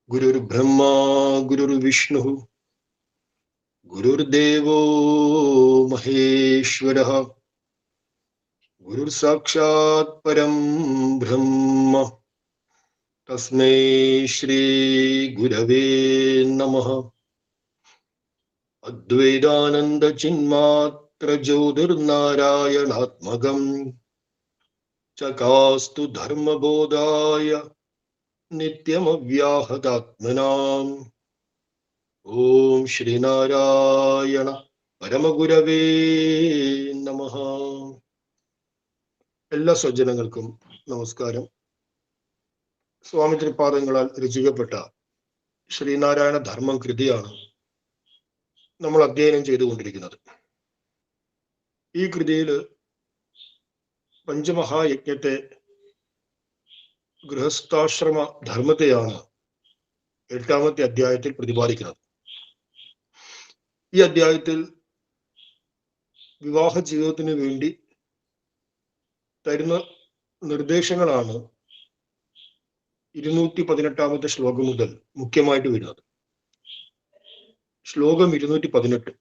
ഗുരുർബ്രഹ്മാ ഗുരുർവിഷ്ണു ഗുരുർദേവോ മഹേശ്വരഃ ഗുരുർ സാക്ഷാത് പരം ബ്രഹ്മ തസ്മൈ ശ്രീ ഗുരവേ നമഃ. അദ്വൈതാനന്ദ ചിന്മാത്ര ജ്യോതിർനാരായണാത്മകം ചകാസ്തു ധർമ്മബോധായ നിത്യമവ്യാഹതാത്മനാം. ഓം ശ്രീനാരായണ പരമഗുരവേ നമഃ. എല്ലാ സജ്ജനങ്ങൾക്കും നമസ്കാരം. സ്വാമി തൃപാദങ്ങളാൽ രചിക്കപ്പെട്ട ശ്രീനാരായണ ധർമ്മം കൃതിയാണ് നമ്മൾ അധ്യയനം ചെയ്തുകൊണ്ടിരിക്കുന്നത്. ഈ കൃതിയിൽ പഞ്ചമഹായജ്ഞത്തെ, ഗൃഹസ്ഥാശ്രമ ധർമ്മത്തെയാണ് 8ാമത്തെ അധ്യായത്തിൽ പ്രതിപാദിക്കുന്നത്. ഈ അധ്യായത്തിൽ വിവാഹ ജീവിതത്തിന് വേണ്ടി തരുന്ന നിർദ്ദേശങ്ങളാണ് 218ാമത്തെ ശ്ലോകം മുതൽ മുഖ്യമായിട്ട് വരുന്നത്. ശ്ലോകം 218.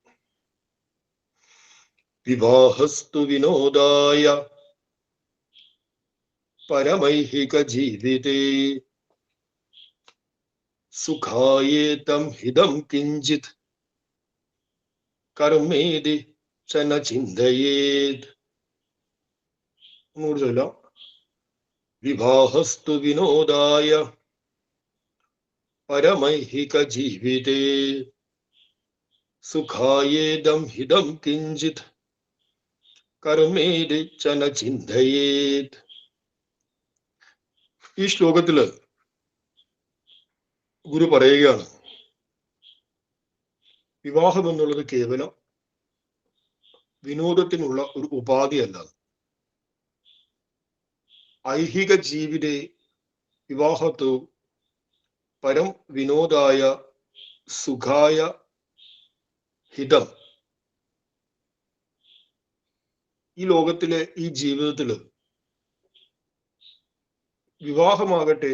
വിവാഹസ്തു വിനോദായ പരമൈഹിക ജീവിതേ സുഖായേതം ഹിതം കിഞ്ചിത് കർമ്മേതി ച ന ചിന്തയേത്. ഒന്നുകൂടി ചൊല്ലാം. വിവാഹസ്തു വിനോദായ പരമൈഹിക ജീവിതേ സുഖായേതം ഹിതം കിഞ്ചിത് കർമ്മേതി ച ന ചിന്തയേത്. ഈ ശ്ലോകത്തില് ഗുരു പറയുകയാണ്, വിവാഹം എന്നുള്ളത് കേവലം വിനോദത്തിനുള്ള ഒരു ഉപാധിയല്ല. ഐഹിക ജീവിതേ വിവാഹത്തു പരം വിനോദായ സുഖായ ഹിതം. ഈ ലോകത്തിലെ ഈ ജീവിതത്തില് വിവാഹമാകട്ടെ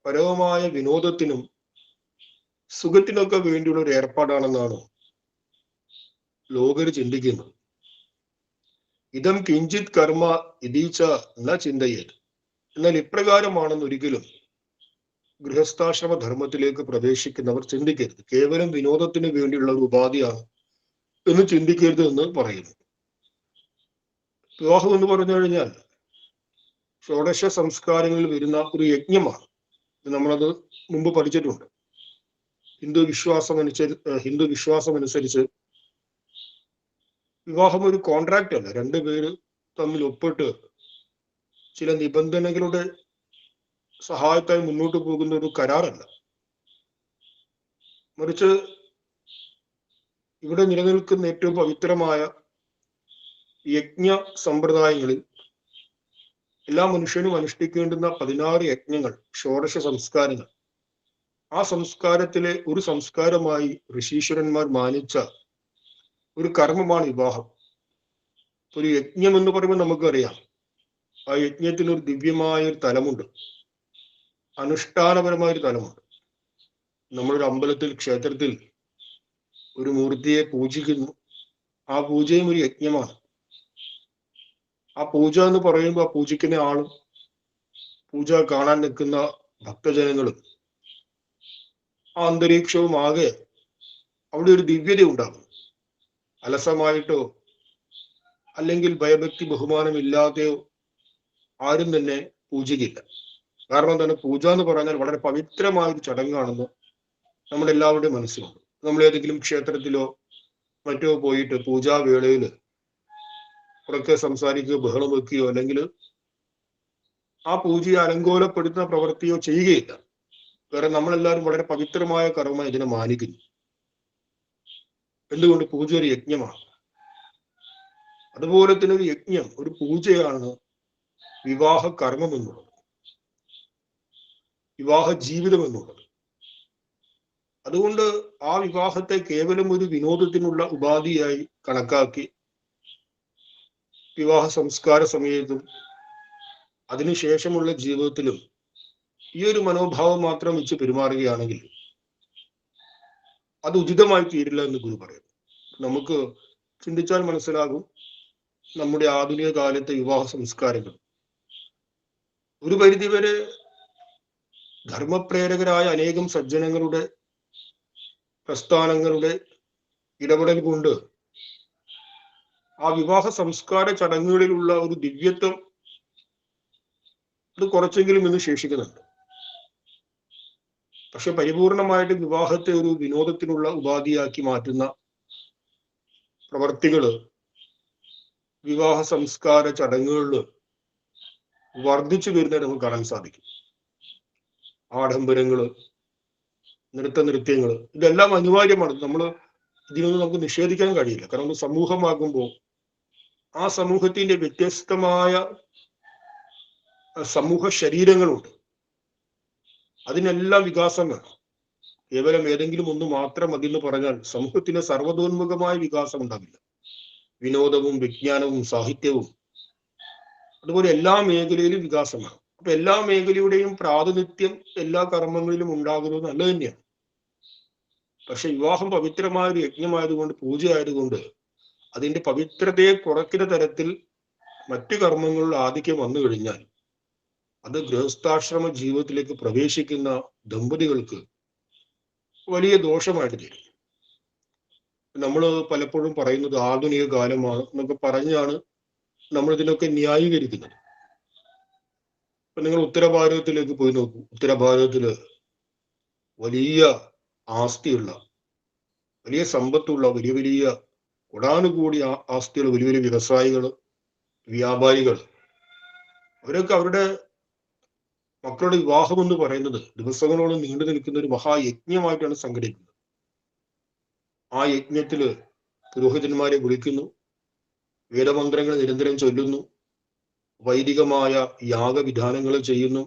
പരമമായ വിനോദത്തിനും സുഖത്തിനൊക്കെ വേണ്ടിയുള്ള ഒരു ഏർപ്പാടാണെന്നാണ് ലോകര് ചിന്തിക്കുന്നത്. ഇതം കിഞ്ചിത് കർമ്മ ഇതീച്ച ന ചിന്തയേത്. എന്നാൽ ഇപ്രകാരമാണെന്ന് ഒരിക്കലും ഗൃഹസ്ഥാശ്രമ ധർമ്മത്തിലേക്ക് പ്രവേശിക്കുന്നവർ ചിന്തിക്കരുത്. കേവലം വിനോദത്തിന് വേണ്ടിയുള്ള ഒരു ഉപാധിയാണ് എന്ന് ചിന്തിക്കരുത് എന്ന് പറയുന്നു. വിവാഹം എന്ന് പറഞ്ഞു കഴിഞ്ഞാൽ ഷോഡശ സംസ്കാരങ്ങളിൽ വരുന്ന ഒരു യജ്ഞമാണ്. നമ്മളത് മുമ്പ് പഠിച്ചിട്ടുണ്ട്. ഹിന്ദു വിശ്വാസം അനുസരിച്ച് വിവാഹം ഒരു കോൺട്രാക്റ്റ് അല്ല. രണ്ടുപേര് തമ്മിൽ ഒപ്പിട്ട് ചില നിബന്ധനകളുടെ സഹായത്തായി മുന്നോട്ട് പോകുന്ന ഒരു കരാറല്ല. മറിച്ച് ഇവിടെ നിലനിൽക്കുന്ന ഏറ്റവും പവിത്രമായ യജ്ഞ സമ്പ്രദായങ്ങളിൽ എല്ലാ മനുഷ്യനും അനുഷ്ഠിക്കേണ്ടുന്ന 16 യജ്ഞങ്ങൾ, ഷോഡശ സംസ്കാരങ്ങൾ, ആ സംസ്കാരത്തിലെ ഒരു സംസ്കാരമായി ഋഷീശ്വരന്മാർ മാനിച്ച ഒരു കർമ്മമാണ് വിവാഹം. ഒരു യജ്ഞം എന്ന് പറയുമ്പോൾ നമുക്കറിയാം, ആ യജ്ഞത്തിന് ഒരു ദിവ്യമായ ഒരു തലമുണ്ട്, അനുഷ്ഠാനപരമായ ഒരു തലമുണ്ട്. നമ്മളൊരു അമ്പലത്തിൽ, ക്ഷേത്രത്തിൽ ഒരു മൂർത്തിയെ പൂജിക്കുന്നു. ആ പൂജയും ഒരു യജ്ഞമാണ്. ആ പൂജ എന്ന് പറയുമ്പോൾ ആ പൂജിക്കുന്ന ആളും പൂജ കാണാൻ നിൽക്കുന്ന ഭക്തജനങ്ങളും ആ അന്തരീക്ഷവും ആകെ അവിടെ ഒരു ദിവ്യത ഉണ്ടാകും. അലസമായിട്ടോ അല്ലെങ്കിൽ ഭയഭക്തി ബഹുമാനം ഇല്ലാതെയോ ആരും തന്നെ പൂജിക്കില്ല. കാരണം എന്താണ്? പൂജ എന്ന് പറഞ്ഞാൽ വളരെ പവിത്രമായ ഒരു ചടങ്ങാണെന്ന് നമ്മുടെ എല്ലാവരുടെയും മനസ്സിലുണ്ട്. നമ്മൾ ഏതെങ്കിലും ക്ഷേത്രത്തിലോ മറ്റോ പോയിട്ട് പൂജാവേളയിൽ ഉറക്കെ സംസാരിക്കുകയോ ബഹളം വെക്കുകയോ അല്ലെങ്കിൽ ആ പൂജയെ അലങ്കോലപ്പെടുത്തുന്ന പ്രവൃത്തിയോ ചെയ്യുകയില്ല. കാരണം നമ്മളെല്ലാവരും വളരെ പവിത്രമായ കർമ്മം ഇതിനെ മാനിക്കുന്നു. എന്തുകൊണ്ട്? പൂജ ഒരു യജ്ഞമാണ്. അതുപോലെ തന്നെ ഒരു യജ്ഞം, ഒരു പൂജയാണ് വിവാഹ കർമ്മം എന്നുള്ളത്, വിവാഹ ജീവിതം എന്നുള്ളത്. അതുകൊണ്ട് ആ വിവാഹത്തെ കേവലം ഒരു വിനോദത്തിനുള്ള ഉപാധിയായി കണക്കാക്കി വിവാഹ സംസ്കാര സമയത്തും അതിനുശേഷമുള്ള ജീവിതത്തിലും ഈ ഒരു മനോഭാവം മാത്രം വെച്ച് പെരുമാറുകയാണെങ്കിൽ അത് ഉചിതമായി തീരില്ല എന്ന് ഗുരു പറയുന്നു. നമുക്ക് ചിന്തിച്ചാൽ മനസ്സിലാകും, നമ്മുടെ ആധുനിക കാലത്തെ വിവാഹ സംസ്കാരങ്ങൾ ഒരു പരിധിവരെ ധർമ്മപ്രേരകരായ അനേകം സജ്ജനങ്ങളുടെ പ്രസ്ഥാനങ്ങളുടെ ഇടപെടൽ കൊണ്ട് ആ വിവാഹ സംസ്കാര ചടങ്ങുകളിലുള്ള ഒരു ദിവ്യത്വം അത് കുറച്ചെങ്കിലും ഇന്ന് ശേഷിക്കുന്നുണ്ട്. പക്ഷെ പരിപൂർണമായിട്ട് വിവാഹത്തെ ഒരു വിനോദത്തിനുള്ള ഉപാധിയാക്കി മാറ്റുന്ന പ്രവർത്തികള് വിവാഹ സംസ്കാര ചടങ്ങുകളിൽ വർദ്ധിച്ചു വരുന്നതായി നമുക്ക് കാണാൻ സാധിക്കും. ആഡംബരങ്ങള്, നൃത്തനൃത്യങ്ങള്, ഇതെല്ലാം അനിവാര്യമാണ്. ഇതിനൊന്നും നമുക്ക് നിഷേധിക്കാൻ കഴിയില്ല. കാരണം സമൂഹമാകുമ്പോൾ ആ സമൂഹത്തിന്റെ വ്യത്യസ്തമായ സമൂഹ ശരീരങ്ങളുണ്ട്. അതിനെല്ലാം വികാസം വേണം. കേവലം ഏതെങ്കിലും ഒന്ന് മാത്രം അതെന്ന് പറഞ്ഞാൽ സമൂഹത്തിന് സർവ്വതോന്മുഖമായ വികാസം ഉണ്ടാവില്ല. വിനോദവും വിജ്ഞാനവും സാഹിത്യവും അതുപോലെ എല്ലാ മേഖലയിലും വികാസം വേണം. അപ്പൊ എല്ലാ മേഖലയുടെയും പ്രാതിനിധ്യം എല്ലാ കർമ്മങ്ങളിലും ഉണ്ടാകുന്നത് നല്ലത് തന്നെയാണ്. പക്ഷെ വിവാഹം പവിത്രമായ ഒരു യജ്ഞമായതുകൊണ്ട്, പൂജയായതുകൊണ്ട് അതിന്റെ പവിത്രതയെ കുറയ്ക്കുന്ന തരത്തിൽ മറ്റു കർമ്മങ്ങളിൽ ആധിക്യം വന്നു കഴിഞ്ഞാൽ അത് ഗൃഹസ്ഥാശ്രമ ജീവിതത്തിലേക്ക് പ്രവേശിക്കുന്ന ദമ്പതികൾക്ക് വലിയ ദോഷമായിട്ട് തീരും. നമ്മൾ പലപ്പോഴും പറയുന്നത് ആധുനിക കാലമാണ് എന്നൊക്കെ പറഞ്ഞാണ് നമ്മൾ ഇതിനൊക്കെ ന്യായീകരിക്കുന്നത്. ഇപ്പൊ നിങ്ങൾ ഉത്തരഭാരതത്തിലേക്ക് പോയി നോക്കൂ. ഉത്തരഭാരതത്തില് വലിയ ആസ്തിയുള്ള, വലിയ സമ്പത്തുള്ള, വലിയ വലിയ കൊടാനുകൂടി ആസ്തിയുള്ള വലിയ വലിയ വ്യവസായികള്, വ്യാപാരികൾ, അവരൊക്കെ അവരുടെ മക്കളുടെ വിവാഹം എന്ന് പറയുന്നത് ദിവസങ്ങളോളം നീണ്ടു നിൽക്കുന്ന ഒരു മഹായജ്ഞമായിട്ടാണ് സംഘടിപ്പിക്കുന്നത്. ആ യജ്ഞത്തില് പുരോഹിതന്മാരെ വിളിക്കുന്നു, വേദമന്ത്രങ്ങൾ നിരന്തരം ചൊല്ലുന്നു, വൈദികമായ യാഗവിധാനങ്ങൾ ചെയ്യുന്നു,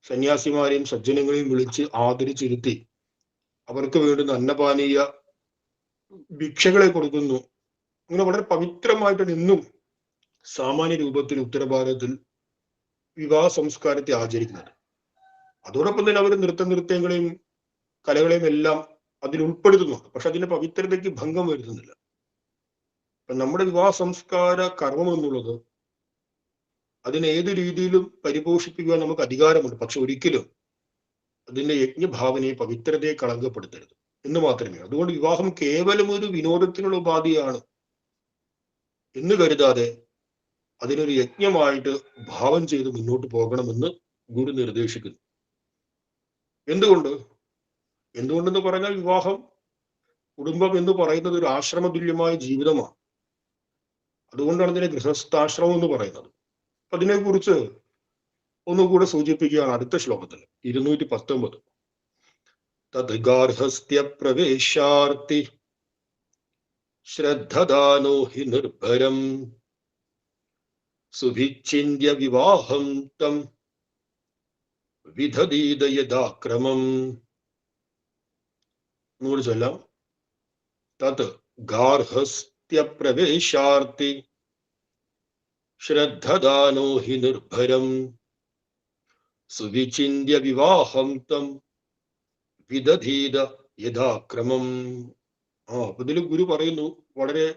സന്യാസിമാരെയും സജ്ജനങ്ങളെയും വിളിച്ച് ആദരിച്ചിരുത്തി അവർക്ക് വേണ്ടുന്ന അന്നപാനീയ ഭിക്ഷകളെ കൊടുക്കുന്നു. അങ്ങനെ വളരെ പവിത്രമായിട്ടാണ് ഇന്നും സാമാന്യ രൂപത്തിൽ ഉത്തരഭാരതത്തിൽ വിവാഹ സംസ്കാരത്തെ ആചരിക്കുന്നത്. അതോടൊപ്പം തന്നെ അവർ നൃത്തനൃത്യങ്ങളെയും കലകളെയും എല്ലാം അതിൽ ഉൾപ്പെടുത്തുന്നുണ്ട്. പക്ഷെ അതിന്റെ പവിത്രതയ്ക്ക് ഭംഗം വരുത്തുന്നില്ല. അപ്പൊ നമ്മുടെ വിവാഹ സംസ്കാര കർമ്മം എന്നുള്ളത് അതിനെ ഏത് രീതിയിലും പരിപോഷിപ്പിക്കുവാൻ നമുക്ക് അധികാരമുണ്ട്. പക്ഷെ ഒരിക്കലും അതിന്റെ യജ്ഞഭാവനയെ, പവിത്രതയെ കളങ്കപ്പെടുത്തരുത് എന്ന് മാത്രമേ. അതുകൊണ്ട് വിവാഹം കേവലം ഒരു വിനോദത്തിനുള്ള ഉപാധിയാണ് എന്ന് കരുതാതെ അതിനൊരു യജ്ഞമായിട്ട് ഭാവം ചെയ്ത് മുന്നോട്ട് പോകണമെന്ന് ഗുരു നിർദ്ദേശിക്കുന്നു. എന്തുകൊണ്ടെന്ന് പറഞ്ഞാൽ വിവാഹം, കുടുംബം എന്ന് പറയുന്നത് ഒരു ആശ്രമതുല്യമായ ജീവിതമാണ്. അതുകൊണ്ടാണ് ഇതിനെ ഗൃഹസ്ഥാശ്രമം എന്ന് പറയുന്നത്. അതിനെക്കുറിച്ച് ഒന്നുകൂടെ സൂചിപ്പിക്കുകയാണ് അടുത്ത ശ്ലോകത്തിൽ 219. തത് ഗാർഹസ്ഥ്യ പ്രവേശാർത്തി ശ്രദ്ധദാനോ ഹി നിർഭരം സുഭിച്ഛിന്യ വിവാഹം തം വിധദീത യഥാക്രമം. ഒന്നുകൂടി ചൊല്ലാം. തത് ഗാർഹസ്ഥ്യ പ്രവേശാർത്തി ശ്രദ്ധദാനോ ഹി നിർഭരം സുവിചിന്യ വിവാഹം തം വിദധീത യഥാക്രമം. അപ്പൊ ഇതിൽ ഗുരു പറയുന്നു, വളരെ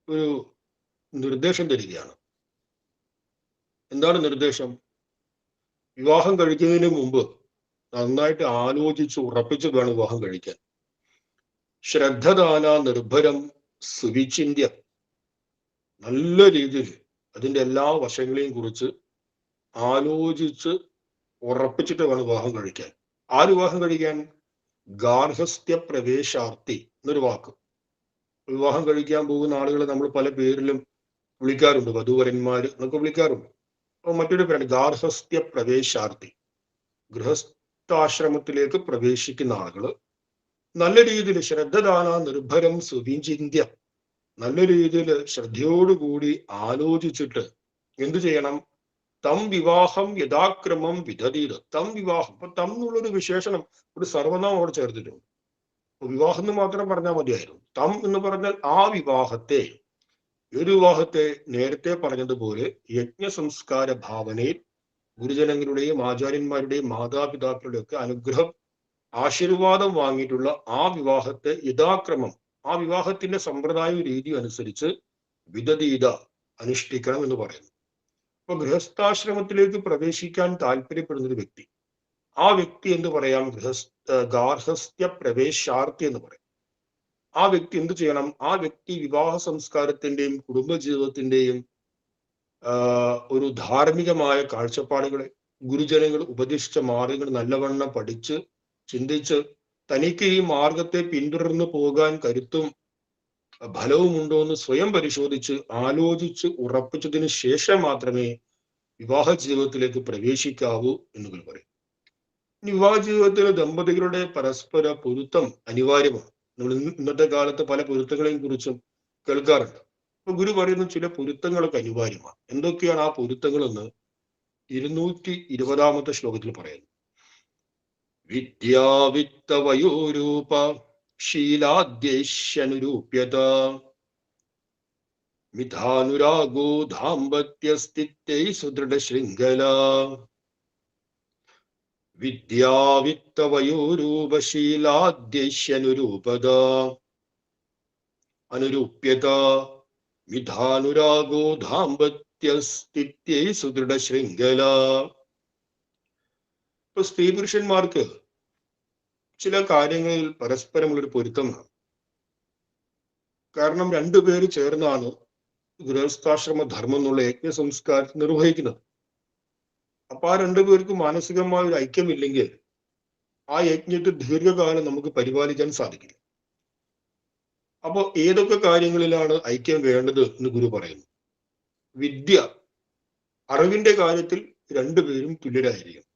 ഒരു നിർദ്ദേശം തരികയാണ്. എന്താണ് നിർദ്ദേശം? വിവാഹം കഴിക്കുന്നതിന് മുമ്പ് നന്നായിട്ട് ആലോചിച്ച് ഉറപ്പിച്ച് വേണം വിവാഹം കഴിക്കാൻ. ശ്രദ്ധദാന നിർഭരം സുവിചിന്യ, നല്ല രീതിയിൽ അതിന്റെ എല്ലാ വശങ്ങളെയും കുറിച്ച് ആലോചിച്ച് ഉറപ്പിച്ചിട്ട് വേണം വിവാഹം കഴിക്കാൻ. ആര് വിവാഹം കഴിക്കാൻ? ഗാർഹസ്ഥ്യ പ്രവേശാർത്ഥി എന്നൊരു വാക്ക്. വിവാഹം കഴിക്കാൻ പോകുന്ന ആളുകളെ നമ്മൾ പല പേരിലും വിളിക്കാറുണ്ട്, വധൂവരന്മാര് എന്നൊക്കെ വിളിക്കാറുണ്ട്. അപ്പൊ മറ്റൊരു പേരാണ് ഗാർഹസ്ഥ്യ പ്രവേശാർത്ഥി. ഗൃഹസ്ഥാശ്രമത്തിലേക്ക് പ്രവേശിക്കുന്ന ആളുകള് നല്ല രീതിയിൽ ശ്രദ്ധദാന നിർഭരം സുവിചിന്യ, നല്ല രീതിയിൽ ശ്രദ്ധയോടുകൂടി ആലോചിച്ചിട്ട് എന്തു ചെയ്യണം? തം വിവാഹം യഥാക്രമം വിധതീത്. തം വിവാഹം, അപ്പൊ തം എന്നുള്ളൊരു വിശേഷണം, ഒരു സർവനാമം അവിടെ ചേർത്തിട്ടുണ്ട്. വിവാഹം എന്ന് മാത്രം പറഞ്ഞാൽ മതിയായിരുന്നു. തം എന്ന് പറഞ്ഞാൽ ആ വിവാഹത്തെ, ഒരു വിവാഹത്തെ നേരത്തെ പറഞ്ഞതുപോലെ യജ്ഞ സംസ്കാര ഭാവനയിൽ ഗുരുജനങ്ങളുടെയും ആചാര്യന്മാരുടെയും മാതാപിതാക്കളുടെയും ഒക്കെ അനുഗ്രഹം ആശീർവാദം വാങ്ങിയിട്ടുള്ള ആ വിവാഹത്തെ യഥാക്രമം ആ വിവാഹത്തിന്റെ സമ്പ്രദായ രീതി അനുസരിച്ച് വിദതീത അനുഷ്ഠിക്കണം എന്ന് പറയുന്നു. അപ്പൊ ഗൃഹസ്ഥാശ്രമത്തിലേക്ക് പ്രവേശിക്കാൻ താല്പര്യപ്പെടുന്ന ഒരു വ്യക്തി, ആ വ്യക്തി എന്ന് പറയാം ഗാർഹസ്ഥ്യ പ്രവേശാർത്ഥി എന്ന് പറയും. ആ വ്യക്തി എന്ത് ചെയ്യണം? ആ വ്യക്തി വിവാഹ സംസ്കാരത്തിന്റെയും കുടുംബജീവിതത്തിന്റെയും ഒരു ധാർമ്മികമായ കാഴ്ചപ്പാടുകളെ ഗുരുജനങ്ങൾ ഉപദേശിച്ച മാർഗങ്ങൾ നല്ലവണ്ണം പഠിച്ച് ചിന്തിച്ച് തനിക്ക് ഈ മാർഗത്തെ പിന്തുടർന്ന് പോകാൻ കരുത്തും ഫലവും ഉണ്ടോ എന്ന് സ്വയം പരിശോധിച്ച് ആലോചിച്ച് ഉറപ്പിച്ചതിന് ശേഷം മാത്രമേ വിവാഹ ജീവിതത്തിലേക്ക് പ്രവേശിക്കാവൂ എന്ന് പറയും. വിവാഹ ജീവിതത്തിലെ ദമ്പതികളുടെ പരസ്പര പൊരുത്തം അനിവാര്യമാണ്. നമ്മൾ ഇന്നത്തെ കാലത്ത് പല പൊരുത്തങ്ങളെയും കുറിച്ചും കേൾക്കാറുണ്ട്. അപ്പൊ ഗുരു പറയുന്ന ചില പൊരുത്തങ്ങളൊക്കെ അനിവാര്യമാണ്. എന്തൊക്കെയാണ് ആ പൊരുത്തങ്ങളെന്ന് 220 ശ്ലോകത്തിൽ പറയുന്നു. വിദ്യാവിത്ത വയോരൂപ ശീലാദ്യേഷ്യനുരൂപ്യത മിഥാനുരാഗോ ദാമ്പത്യസ്ഥിത്യൈ സുദൃഢ ശൃംഖല. വിദ്യാവിത്ത വയോരൂപ ശീലാദ്യേഷ്യനുരൂപത അനുരൂപ്യത മിഥാനുരാഗോ ദാമ്പത്യസ്ഥിത്യൈ സുദൃഢ ശൃംഖല. ഇപ്പൊ സ്ത്രീ പുരുഷന്മാർക്ക് ചില കാര്യങ്ങളിൽ പരസ്പരമുള്ളൊരു പൊരുത്തമാണ്. കാരണം രണ്ടുപേര് ചേർന്നാണ് ഗൃഹസ്ഥാശ്രമ ധർമ്മം എന്നുള്ള യജ്ഞ സംസ്കാരം നിർവഹിക്കുന്നത്. അപ്പൊ ആ രണ്ടുപേർക്കും മാനസികമായ ഒരു ഐക്യമില്ലെങ്കിൽ ആ യജ്ഞത്തെ ദീർഘകാലം നമുക്ക് പരിപാലിക്കാൻ സാധിക്കില്ല. അപ്പൊ ഏതൊക്കെ കാര്യങ്ങളിലാണ് ഐക്യം വേണ്ടത് എന്ന് ഗുരു പറയുന്നു. വിദ്യ, അറിവിന്റെ കാര്യത്തിൽ രണ്ടുപേരും തുല്യരായിരിക്കും.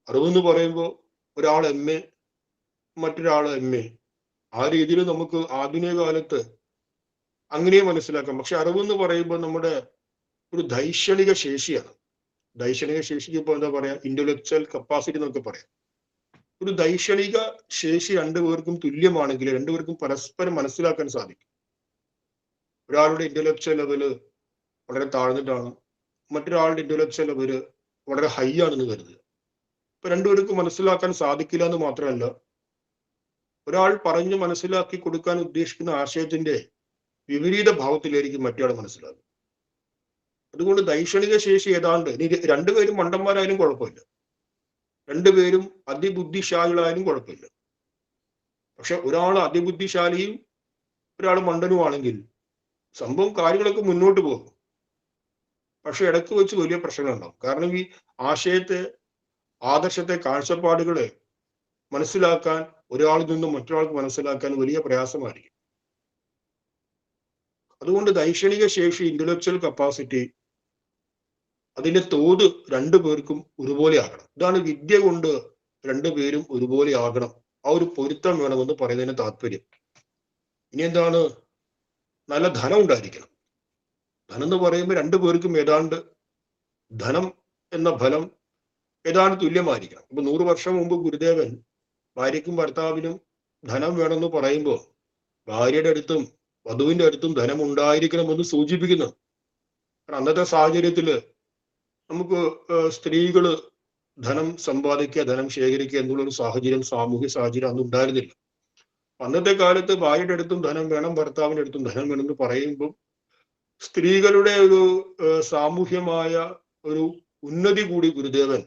അറിവെന്ന് പറയുമ്പോൾ ഒരാൾ MA മറ്റൊരാൾ MA, ആ രീതിയിൽ നമുക്ക് ആധുനിക കാലത്ത് അങ്ങനെ മനസ്സിലാക്കാം. പക്ഷെ അറിവെന്ന് പറയുമ്പോൾ നമ്മുടെ ഒരു ദൈക്ഷണിക ശേഷിയാണ്. ദൈക്ഷണിക ശേഷിക്ക് ഇപ്പൊ എന്താ പറയാ, ഇന്റലക്ച്വൽ കപ്പാസിറ്റി എന്നൊക്കെ പറയാം. ഒരു ദൈക്ഷണിക ശേഷി രണ്ടുപേർക്കും തുല്യമാണെങ്കിൽ രണ്ടുപേർക്കും പരസ്പരം മനസ്സിലാക്കാൻ സാധിക്കും. ഒരാളുടെ ഇന്റലക്ച്വൽ ലെവല് വളരെ താഴ്ന്നിട്ടാണ്, മറ്റൊരാളുടെ ഇന്റലക്ച്വൽ ലെവല് വളരെ ഹൈ ആണെന്ന് കരുതുക. ഇപ്പൊ രണ്ടുപേർക്കും മനസ്സിലാക്കാൻ സാധിക്കില്ല എന്ന് മാത്രമല്ല, ഒരാൾ പറഞ്ഞ് മനസ്സിലാക്കി കൊടുക്കാൻ ഉദ്ദേശിക്കുന്ന ആശയത്തിന്റെ വിപരീത ഭാവത്തിലായിരിക്കും മറ്റയാൾ മനസ്സിലാക്കുക. അതുകൊണ്ട് ദൈക്ഷണിക ശേഷി ഏതാണ്ട്, ഇനി രണ്ടുപേരും മണ്ടന്മാരായാലും കുഴപ്പമില്ല, രണ്ടുപേരും അതിബുദ്ധിശാലികളായാലും കുഴപ്പമില്ല. പക്ഷെ ഒരാൾ അതിബുദ്ധിശാലിയും ഒരാൾ മണ്ടനുമാണെങ്കിൽ സംഭവം കാര്യങ്ങളൊക്കെ മുന്നോട്ട് പോകും. പക്ഷെ ഇടയ്ക്ക് വെച്ച് വലിയ പ്രശ്നങ്ങളുണ്ടാവും. കാരണം ഈ ആശയത്തെ, ആദർശത്തെ, കാഴ്ചപ്പാടുകളെ മനസ്സിലാക്കാൻ ഒരാളിൽ നിന്നും മറ്റൊരാൾക്ക് മനസ്സിലാക്കാൻ വലിയ പ്രയാസമായിരിക്കും. അതുകൊണ്ട് ദൈക്ഷണിക ശേഷി, ഇന്റലക്ച്വൽ കപ്പാസിറ്റി, അതിന്റെ തോത് രണ്ടുപേർക്കും ഒരുപോലെ ആകണം. ഇതാണ് വിദ്യ കൊണ്ട് രണ്ടുപേരും ഒരുപോലെ ആകണം, ആ ഒരു പൊരുത്തം വേണമെന്ന് പറയുന്നതിന് താല്പര്യം. ഇനി എന്താണ്? നല്ല ധനം ഉണ്ടായിരിക്കണം. ധനം എന്ന് പറയുമ്പോൾ രണ്ടുപേർക്കും ഏതാണ്ട് ധനം എന്ന ഫലം ഏതാണ്ട് തുല്യമായിരിക്കണം. ഇപ്പൊ 100 വർഷം മുമ്പ് ഗുരുദേവൻ ഭാര്യയ്ക്കും ഭർത്താവിനും ധനം വേണമെന്ന് പറയുമ്പോൾ ഭാര്യയുടെ അടുത്തും വധുവിന്റെ അടുത്തും ധനം ഉണ്ടായിരിക്കണമെന്ന് സൂചിപ്പിക്കുന്നു. അന്നത്തെ സാഹചര്യത്തില് നമുക്ക് സ്ത്രീകള് ധനം സമ്പാദിക്കുക, ധനം ശേഖരിക്കുക എന്നുള്ളൊരു സാഹചര്യം, സാമൂഹ്യ സാഹചര്യം അന്ന് ഉണ്ടായിരുന്നില്ല. അന്നത്തെ കാലത്ത് ഭാര്യയുടെ അടുത്തും ധനം വേണം, ഭർത്താവിന്റെ അടുത്തും ധനം വേണം എന്ന് പറയുമ്പോൾ സ്ത്രീകളുടെ ഒരു സാമൂഹ്യമായ ഒരു ഉന്നതി കൂടി ഗുരുദേവൻ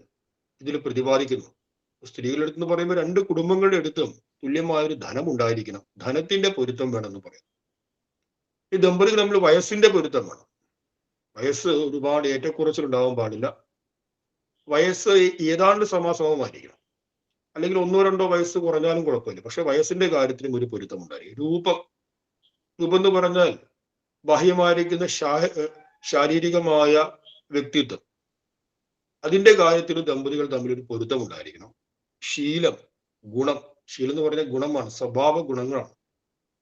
ഇതിൽ പ്രതിപാദിക്കുന്നു. സ്ത്രീകളുടെ അടുത്ത് പറയുമ്പോൾ രണ്ട് കുടുംബങ്ങളുടെ അടുത്തും തുല്യമായ ഒരു ധനം ഉണ്ടായിരിക്കണം, ധനത്തിന്റെ പൊരുത്തം വേണമെന്ന് പറയും. ഈ ദമ്പതികൾ നമ്മൾ വയസ്സിന്റെ പൊരുത്തം വേണം. വയസ്സ് ഒരുപാട് ഏറ്റക്കുറച്ചിലുണ്ടാവാൻ പാടില്ല. വയസ്സ് ഏതാണ്ട് സമാസമമായിരിക്കണം. അല്ലെങ്കിൽ 1-2 വയസ്സ് കുറഞ്ഞാലും കുഴപ്പമില്ല. പക്ഷെ വയസ്സിന്റെ കാര്യത്തിലും ഒരു പൊരുത്തം ഉണ്ടായിരിക്കും. രൂപം എന്ന് പറഞ്ഞാൽ ബാഹ്യമായിരിക്കുന്ന ശാരീരികമായ വ്യക്തിത്വം, അതിന്റെ കാര്യത്തിലും ദമ്പതികൾ തമ്മിൽ ഒരു പൊരുത്തം ഉണ്ടായിരിക്കണം. ശീലം, ഗുണം, ശീലം എന്ന് പറഞ്ഞാൽ ഗുണമാണ്, സ്വഭാവ ഗുണങ്ങളാണ്.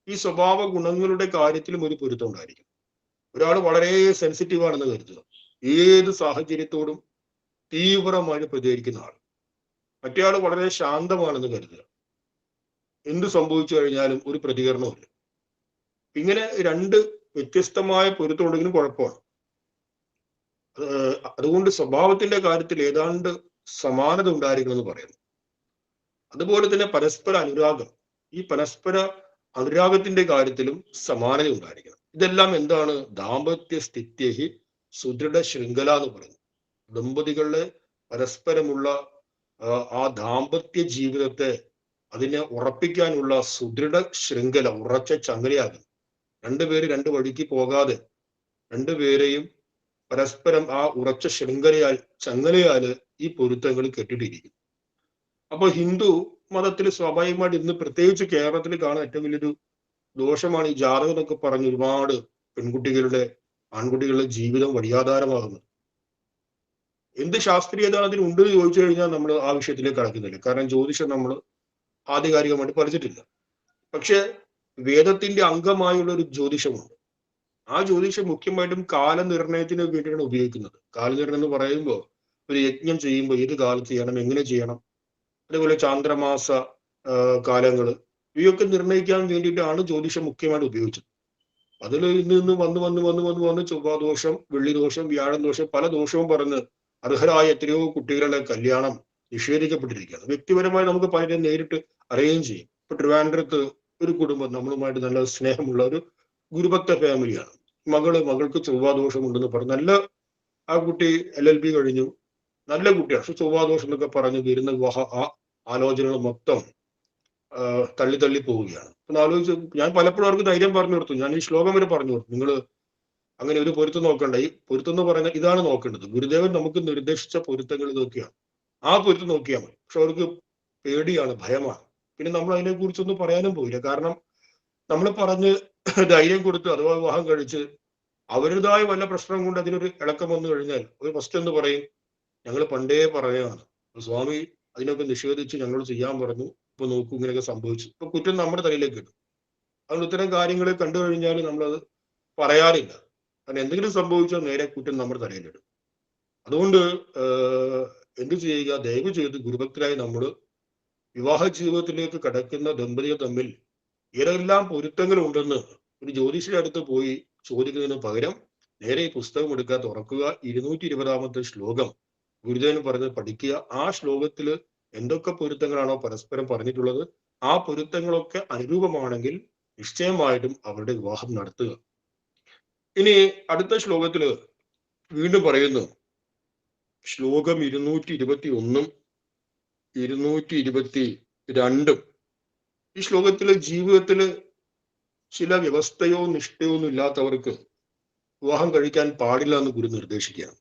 ഈ സ്വഭാവ ഗുണങ്ങളുടെ കാര്യത്തിലും ഒരു പൊരുത്തം ഉണ്ടായിരിക്കും. ഒരാൾ വളരെ സെൻസിറ്റീവ് ആണെന്ന് കരുതുക, ഏത് സാഹചര്യത്തോടും തീവ്രമായി പ്രതികരിക്കുന്ന ആൾ. മറ്റേയാൾ വളരെ ശാന്തമാണെന്ന് കരുതുക, എന്ത് സംഭവിച്ചു കഴിഞ്ഞാലും ഒരു പ്രതികരണവുമില്ല. ഇങ്ങനെ രണ്ട് വ്യത്യസ്തമായ പൊരുത്തം ഉണ്ടെങ്കിലും കുഴപ്പമാണ്. അതുകൊണ്ട് സ്വഭാവത്തിന്റെ കാര്യത്തിൽ ഏതാണ്ട് സമാനത ഉണ്ടായിരിക്കണമെന്ന് പറയുന്നു. അതുപോലെ തന്നെ പരസ്പര അനുരാഗം, ഈ പരസ്പര അനുരാഗത്തിന്റെ കാര്യത്തിലും സമാനത ഉണ്ടായിരിക്കണം. ഇതെല്ലാം എന്താണ്? ദാമ്പത്യ സ്ഥിത്യഹി സുദൃഢ ശൃംഖല എന്ന് പറയുന്നു. ദമ്പതികളുടെ പരസ്പരമുള്ള ആ ദാമ്പത്യ ജീവിതത്തെ അതിനെ ഉറപ്പിക്കാനുള്ള സുദൃഢ ശൃംഖല, ഉറച്ച ചങ്ങലയാകും. രണ്ടുപേര് രണ്ട് വഴിക്ക് പോകാതെ രണ്ടുപേരെയും പരസ്പരം ആ ഉറച്ച ശൃംഖലയാൽ, ചങ്ങലയാല് ഈ പൊരുത്തങ്ങൾ കെട്ടിട്ടിരിക്കും. അപ്പൊ ഹിന്ദു മതത്തിൽ സ്വാഭാവികമായിട്ട് ഇന്ന് പ്രത്യേകിച്ച് കേരളത്തിൽ കാണാൻ ഏറ്റവും വലിയൊരു ദോഷമാണ് ഈ ജാതകം എന്നൊക്കെ പറഞ്ഞ് ഒരുപാട് പെൺകുട്ടികളുടെ, ആൺകുട്ടികളുടെ ജീവിതം വഴിയാധാരമാകുന്നത്. എന്ത് ശാസ്ത്രീയത അതിനുണ്ട് എന്ന് ചോദിച്ചു കഴിഞ്ഞാൽ നമ്മൾ ആ വിഷയത്തിലേക്ക് കടക്കുന്നില്ല. കാരണം ജ്യോതിഷം നമ്മൾ ആധികാരികമായിട്ട് പഠിച്ചിട്ടില്ല. പക്ഷെ വേദത്തിന്റെ അംഗമായുള്ള ഒരു ജ്യോതിഷമുണ്ട്. ആ ജ്യോതിഷം മുഖ്യമായിട്ടും കാലനിർണയത്തിന് വേണ്ടിയാണ് ഉപയോഗിക്കുന്നത്. കാലനിർണയം എന്ന് പറയുമ്പോൾ ഒരു യജ്ഞം ചെയ്യുമ്പോൾ ഏത് കാലത്ത് ചെയ്യണം, എങ്ങനെ ചെയ്യണം, അതേപോലെ ചാന്ദ്രമാസ കാലങ്ങള്, ഇവയൊക്കെ നിർണ്ണയിക്കാൻ വേണ്ടിയിട്ടാണ് ജ്യോതിഷം മുഖ്യമായിട്ട് ഉപയോഗിച്ചത്. അതിൽ ഇന്ന് വന്ന് ചൊവ്വാദോഷം, വെള്ളിദോഷം, വ്യാഴം ദോഷം, പല ദോഷവും പറഞ്ഞ് അർഹരായ എത്രയോ കുട്ടികളുടെ കല്യാണം നിഷേധിക്കപ്പെട്ടിരിക്കുകയാണ്. വ്യക്തിപരമായി നമുക്ക് പലരും നേരിട്ട് അറിയുകയും ചെയ്യും. ഇപ്പൊ ട്രിവാൻഡ്രത്ത് ഒരു കുടുംബം നമ്മളുമായിട്ട് നല്ല സ്നേഹമുള്ള ഒരു ഗുരുഭക്ത ഫാമിലിയാണ്. മകൾക്ക് ചൊവ്വാദോഷം ഉണ്ടെന്ന് പറഞ്ഞു. നല്ല ആ കുട്ടി LLB കഴിഞ്ഞു, നല്ല കുട്ടിയാണ്. പക്ഷെ ചൊവ്വാദോഷം എന്നൊക്കെ പറഞ്ഞ് വരുന്ന വിവാഹ ആലോചനകൾ മൊത്തം തള്ളി പോവുകയാണ്. ഒന്ന് ആലോചിച്ച്, ഞാൻ പലപ്പോഴും അവർക്ക് ധൈര്യം പറഞ്ഞു കൊടുത്തു. ഞാൻ ഈ ശ്ലോകം വരെ പറഞ്ഞു കൊടുത്തു, നിങ്ങൾ അങ്ങനെ ഒരു പൊരുത്തം നോക്കണ്ട. ഈ പൊരുത്തം എന്ന് പറയുന്നത് ഇതാണ് നോക്കേണ്ടത്. ഗുരുദേവൻ നമുക്ക് നിർദ്ദേശിച്ച പൊരുത്തങ്ങൾ ഇതൊക്കെയാണ്, ആ പൊരുത്തം നോക്കിയാൽ മതി. പക്ഷെ അവർക്ക് പേടിയാണ്, ഭയമാണ്. പിന്നെ നമ്മൾ അതിനെ കുറിച്ചൊന്നും പറയാനും പോയില്ല. കാരണം നമ്മൾ പറഞ്ഞ് ധൈര്യം കൊടുത്ത് അഥവാ വിവാഹം കഴിച്ച് അവരുടേതായ വല്ല പ്രശ്നം കൊണ്ട് അതിനൊരു ഇളക്കം വന്നു കഴിഞ്ഞാൽ ഒരു ഫസ്റ്റ് എന്ന് പറയും, ഞങ്ങൾ പണ്ടേ പറയുകയാണ്, സ്വാമി അതിനൊക്കെ നിഷേധിച്ച് ഞങ്ങൾ ചെയ്യാൻ പറഞ്ഞു, ഇപ്പൊ നോക്കൂ ഇങ്ങനെയൊക്കെ സംഭവിച്ചു. ഇപ്പൊ കുറ്റം നമ്മുടെ തലയിലേക്ക് കിട്ടും. അതുകൊണ്ട് ഇത്തരം കാര്യങ്ങൾ കണ്ടു കഴിഞ്ഞാൽ നമ്മളത് പറയാറില്ല. കാരണം എന്തെങ്കിലും സംഭവിച്ചാൽ നേരെ കുറ്റം നമ്മുടെ തലയിലിടും. അതുകൊണ്ട് എന്ത് ചെയ്യുക, ദയവ് ചെയ്ത് ഗുരുഭക്തരായി നമ്മൾ വിവാഹ ജീവിതത്തിലേക്ക് കടക്കുന്ന ദമ്പതികൾ തമ്മിൽ ഏതെല്ലാം പൊരുത്തങ്ങൾ ഉണ്ടെന്ന് ഒരു ജ്യോതിഷിയുടെ അടുത്ത് പോയി ചോദിക്കുന്നതിന് പകരം നേരെ ഈ പുസ്തകം എടുക്കുക, തുറക്കുക, 220-ാമത്തെ ശ്ലോകം ഗുരുദേവൻ പറഞ്ഞ് പഠിക്കുക. ആ ശ്ലോകത്തിൽ എന്തൊക്കെ പൊരുത്തങ്ങളാണോ പരസ്പരം പറഞ്ഞിട്ടുള്ളത്, ആ പൊരുത്തങ്ങളൊക്കെ അനുരൂപമാണെങ്കിൽ നിശ്ചയമായിട്ടും അവരുടെ വിവാഹം നടത്തുക. ഇനി അടുത്ത ശ്ലോകത്തില് വീണ്ടും പറയുന്നു, ശ്ലോകം 221-ഉം 222. ഈ ശ്ലോകത്തില് ജീവിതത്തില് ചില വ്യവസ്ഥയോ നിഷ്ഠയോ ഒന്നും ഇല്ലാത്തവർക്ക് വിവാഹം കഴിക്കാൻ പാടില്ല എന്ന് ഗുരു നിർദ്ദേശിക്കുകയാണ്.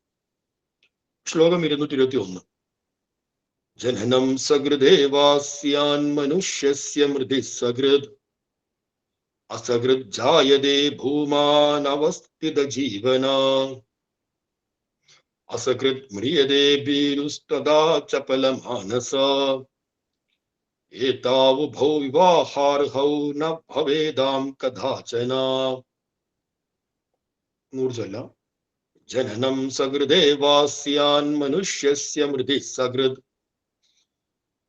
ശ്ലോകം 221. ജനനം സകൃദേവാസ്യാൻ മനുഷ്യസ്യ മൃതി സകൃത് അസകൃത് ജായതേ ഭൂമാൻ അവസ്ഥിത ജീവന അസകൃത് മ്രിയതേ ഭീരുസ്തദാ ചപല മാനസ ഏതാവുഭൗ വിവാഹാർഹൗ ന ഭവേദാം കഥാചന. നൂർജല്ല. ജനനം സകൃദേവാസ്യാൻ മനുഷ്യസ്യ മൃതി സകൃത്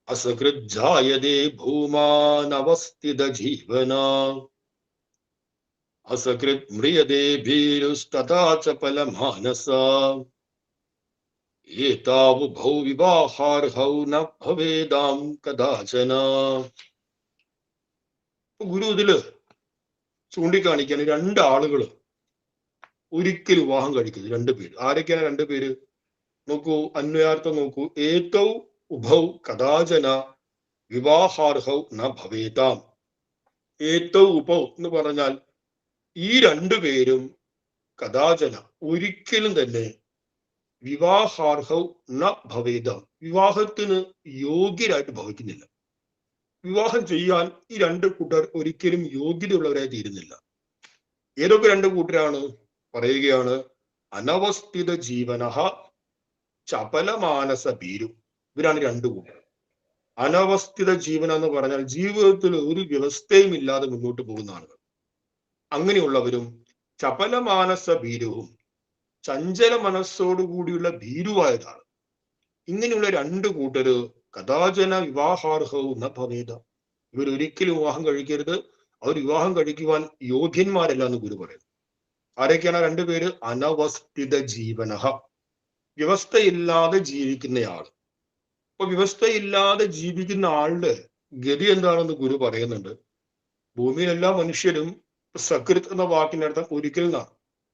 അസകൃത് ജായതേ ഭൂമാൻ അവസ്ഥിത ജീവന അസകൃത് മ്രിയതേ ഭീരുസ്തദാ ചപല മാനസ ഏതാവുഭൗ വിവാഹാർഹൗ ന ഭവേദാം കഥാചന. ഗുരു ഇതില് ചൂണ്ടിക്കാണിക്കാൻ രണ്ടാളുകള് ഒരിക്കലും വിവാഹം കഴിക്കരുത്. രണ്ടുപേര്. ആരൊക്കെയാണ് രണ്ടുപേര്? നോക്കൂ, അന്വയാർത്ഥം നോക്കൂ. ഏതൗ ഉഭൗ കഥാചന വിവാഹാർഹൗ ന ഭവേതാം. ഏതൗ ഉഭൗ എന്ന് പറഞ്ഞാൽ ഈ രണ്ടുപേരും കഥാചന ഒരിക്കലും തന്നെ വിവാഹാർഹൗ ന ഭവേതാം, വിവാഹത്തിന് യോഗ്യരായിട്ട് ഭവിക്കുന്നില്ല. വിവാഹം ചെയ്യാൻ ഈ രണ്ട് കൂട്ടർ ഒരിക്കലും യോഗ്യതയുള്ളവരായി തീരുന്നില്ല. ഏതൊക്കെ രണ്ട് കൂട്ടരാണ് പറയുകയാണ്? അനവസ്ഥിത ജീവനഃ ചപലമാനസ ഭീരു. ഇവരാണ് രണ്ടു കൂട്ടർ. അനവസ്ഥിത ജീവൻ എന്ന് പറഞ്ഞാൽ ജീവിതത്തിൽ ഒരു വ്യവസ്ഥയും ഇല്ലാതെ മുന്നോട്ട് പോകുന്ന ആളുകൾ. അങ്ങനെയുള്ളവരും ചപലമാനസ ഭീരുവും, ചഞ്ചല മനസ്സോടുകൂടിയുള്ള ഭീരുവായതാണ്. ഇങ്ങനെയുള്ള രണ്ടു കൂട്ടര് കഥാചന വിവാഹാർഹവും ന ഭവേദ. ഇവരൊരിക്കലും വിവാഹം കഴിക്കരുത്. അവർ വിവാഹം കഴിക്കുവാൻ യോഗ്യന്മാരല്ല എന്ന് ഗുരു പറയുന്നു. ആരൊക്കെയാണ് രണ്ടുപേര്? അനവസ്ഥിത ജീവനഃ. വ്യവസ്ഥയില്ലാതെ ജീവിക്കുന്നയാൾ. അപ്പൊ വ്യവസ്ഥയില്ലാതെ ജീവിക്കുന്ന ആളുടെ ഗതി എന്താണെന്ന് ഗുരു പറയുന്നുണ്ട്. ഭൂമിയിൽ എല്ലാ മനുഷ്യരും സകൃത് എന്ന വാക്കിനർത്ഥം ഒരിക്കൽ എന്നാണ്.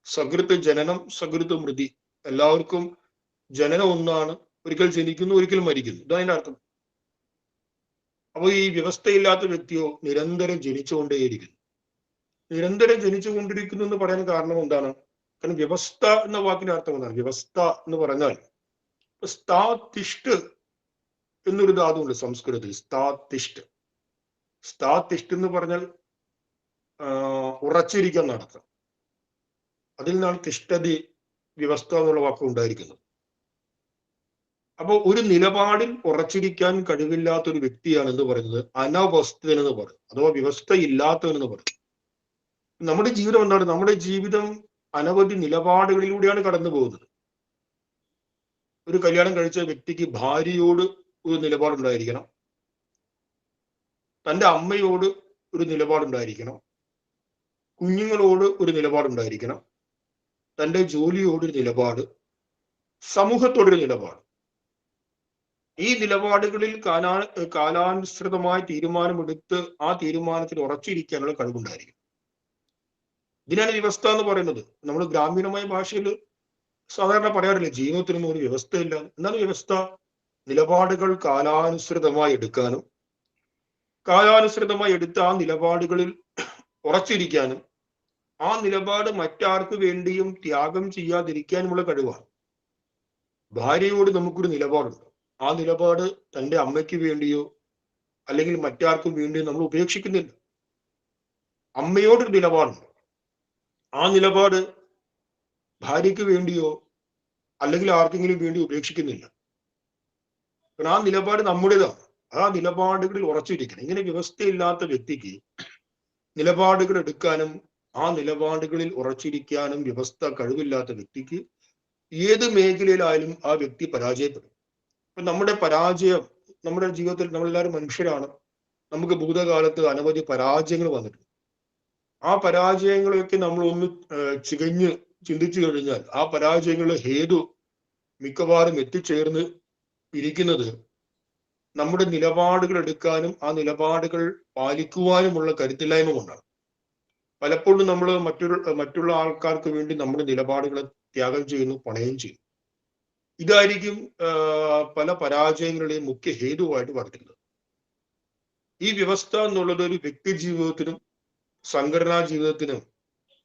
സകൃത്ത് ജനനം, സകൃത്ത് മൃതി. എല്ലാവർക്കും ജനനം ഒന്നാണ്. ഒരിക്കൽ ജനിക്കുന്നു, ഒരിക്കൽ മരിക്കുന്നു. ഇതതിന്റെ അർത്ഥം. അപ്പൊ ഈ വ്യവസ്ഥയില്ലാത്ത വ്യക്തിയോ നിരന്തരം ജനിച്ചുകൊണ്ടേയിരിക്കുന്നു. നിരന്തരം ജനിച്ചുകൊണ്ടിരിക്കുന്നു എന്ന് പറയാൻ കാരണം എന്താണ്? കാരണം വ്യവസ്ഥ എന്ന വാക്കിന്റെ അർത്ഥം എന്താണ്? വ്യവസ്ഥ എന്ന് പറഞ്ഞാൽ സ്ഥാതിഷ്ഠ് എന്നൊരു ധാതുണ്ട് സംസ്കൃതത്തിൽ. സ്ഥാതിഷ്ഠ്. സ്ഥാതിഷ്ഠ് എന്ന് പറഞ്ഞാൽ ഉറച്ചിരിക്കാൻ നടത്തും. അതിൽ നിന്നാണ് തിഷ്ഠതി വ്യവസ്ഥ എന്നുള്ള വാക്ക് ഉണ്ടായിരിക്കുന്നത്. അപ്പോൾ ഒരു നിലപാടിൽ ഉറച്ചിരിക്കാൻ കഴിവില്ലാത്ത ഒരു വ്യക്തിയാണ് എന്ന് പറയുന്നത് അനവസ്ഥൻ എന്ന് പറയും, അഥവാ വ്യവസ്ഥയില്ലാത്തവൻ എന്ന് പറയും. നമ്മുടെ ജീവിതം എന്താണ്? നമ്മുടെ ജീവിതം അനവധി നിലപാടുകളിലൂടെയാണ് കടന്നു പോകുന്നത്. ഒരു കല്യാണം കഴിച്ച വ്യക്തിക്ക് ഭാര്യയോട് ഒരു നിലപാടുണ്ടായിരിക്കണം, തൻ്റെ അമ്മയോട് ഒരു നിലപാടുണ്ടായിരിക്കണം, കുഞ്ഞുങ്ങളോട് ഒരു നിലപാടുണ്ടായിരിക്കണം, തൻ്റെ ജോലിയോടൊരു നിലപാട്, സമൂഹത്തോടൊരു നിലപാട്. ഈ നിലപാടുകളിൽ കാലാനുസൃതമായ തീരുമാനമെടുത്ത് ആ തീരുമാനത്തിൽ ഉറച്ചിരിക്കാനുള്ള കഴിവുണ്ടായിരിക്കും. ഇതിനാണ് വ്യവസ്ഥ എന്ന് പറയുന്നത്. നമ്മൾ ഗ്രാമീണമായ ഭാഷയിൽ സാധാരണ പറയാറില്ല ജീവിതത്തിനൊന്നും ഒരു വ്യവസ്ഥയില്ല. എന്താണ് വ്യവസ്ഥ? നിലപാടുകൾ കാലാനുസൃതമായി എടുക്കാനും കാലാനുസൃതമായി എടുത്ത ആ നിലപാടുകളിൽ ഉറച്ചിരിക്കാനും ആ നിലപാട് മറ്റാർക്ക് വേണ്ടിയും ത്യാഗം ചെയ്യാതിരിക്കാനുമുള്ള കഴിവാണ്. ഭാര്യയോട് നമുക്കൊരു നിലപാടുണ്ട്. ആ നിലപാട് തൻ്റെ അമ്മയ്ക്ക് വേണ്ടിയോ അല്ലെങ്കിൽ മറ്റാർക്കും വേണ്ടിയോ നമ്മൾ ഉപേക്ഷിക്കുന്നില്ല. അമ്മയോടൊരു നിലപാടുണ്ട്. ആ നിലപാട് ഭാര്യയ്ക്ക് വേണ്ടിയോ അല്ലെങ്കിൽ ആർക്കെങ്കിലും വേണ്ടി ഉപേക്ഷിക്കുന്നില്ല. കാരണം ആ നിലപാട് നമ്മുടേതാണ്. ആ നിലപാടുകളിൽ ഉറച്ചിരിക്കണം. ഇങ്ങനെ വ്യവസ്ഥയില്ലാത്ത വ്യക്തിക്ക് നിലപാടുകൾ എടുക്കാനും ആ നിലപാടുകളിൽ ഉറച്ചിരിക്കാനും വ്യവസ്ഥ കഴിവില്ലാത്ത വ്യക്തിക്ക് ഏത് മേഖലയിലായാലും ആ വ്യക്തി പരാജയപ്പെടും. അപ്പൊ നമ്മുടെ പരാജയം, നമ്മുടെ ജീവിതത്തിൽ നമ്മളെല്ലാവരും മനുഷ്യരാണ്. നമുക്ക് ഭൂതകാലത്ത് അനവധി പരാജയങ്ങൾ വന്നിട്ടുണ്ട്. ആ പരാജയങ്ങളെയൊക്കെ നമ്മൾ ഒന്ന് ചികഞ്ഞ് ചിന്തിച്ചു കഴിഞ്ഞാൽ ആ പരാജയങ്ങളുടെ ഹേതു മിക്കവാറും എത്തിച്ചേർന്ന് ഇരിക്കുന്നത് നമ്മുടെ നിലപാടുകൾ എടുക്കാനും ആ നിലപാടുകൾ പാലിക്കുവാനുമുള്ള കരുത്തില്ലായ്മ കൊണ്ടാണ്. പലപ്പോഴും നമ്മൾ മറ്റുള്ള ആൾക്കാർക്ക് വേണ്ടി നമ്മുടെ നിലപാടുകളെ ത്യാഗം ചെയ്യുന്നു, പണയം ചെയ്യുന്നു. ഇതായിരിക്കും പല പരാജയങ്ങളുടെയും മുഖ്യ ഹേതുവായിട്ട് വർത്തിക്കുന്നത്. ഈ വ്യവസ്ഥ എന്നുള്ളത് ഒരു വ്യക്തി ജീവിതത്തിനും സംഘടനാ ജീവിതത്തിനും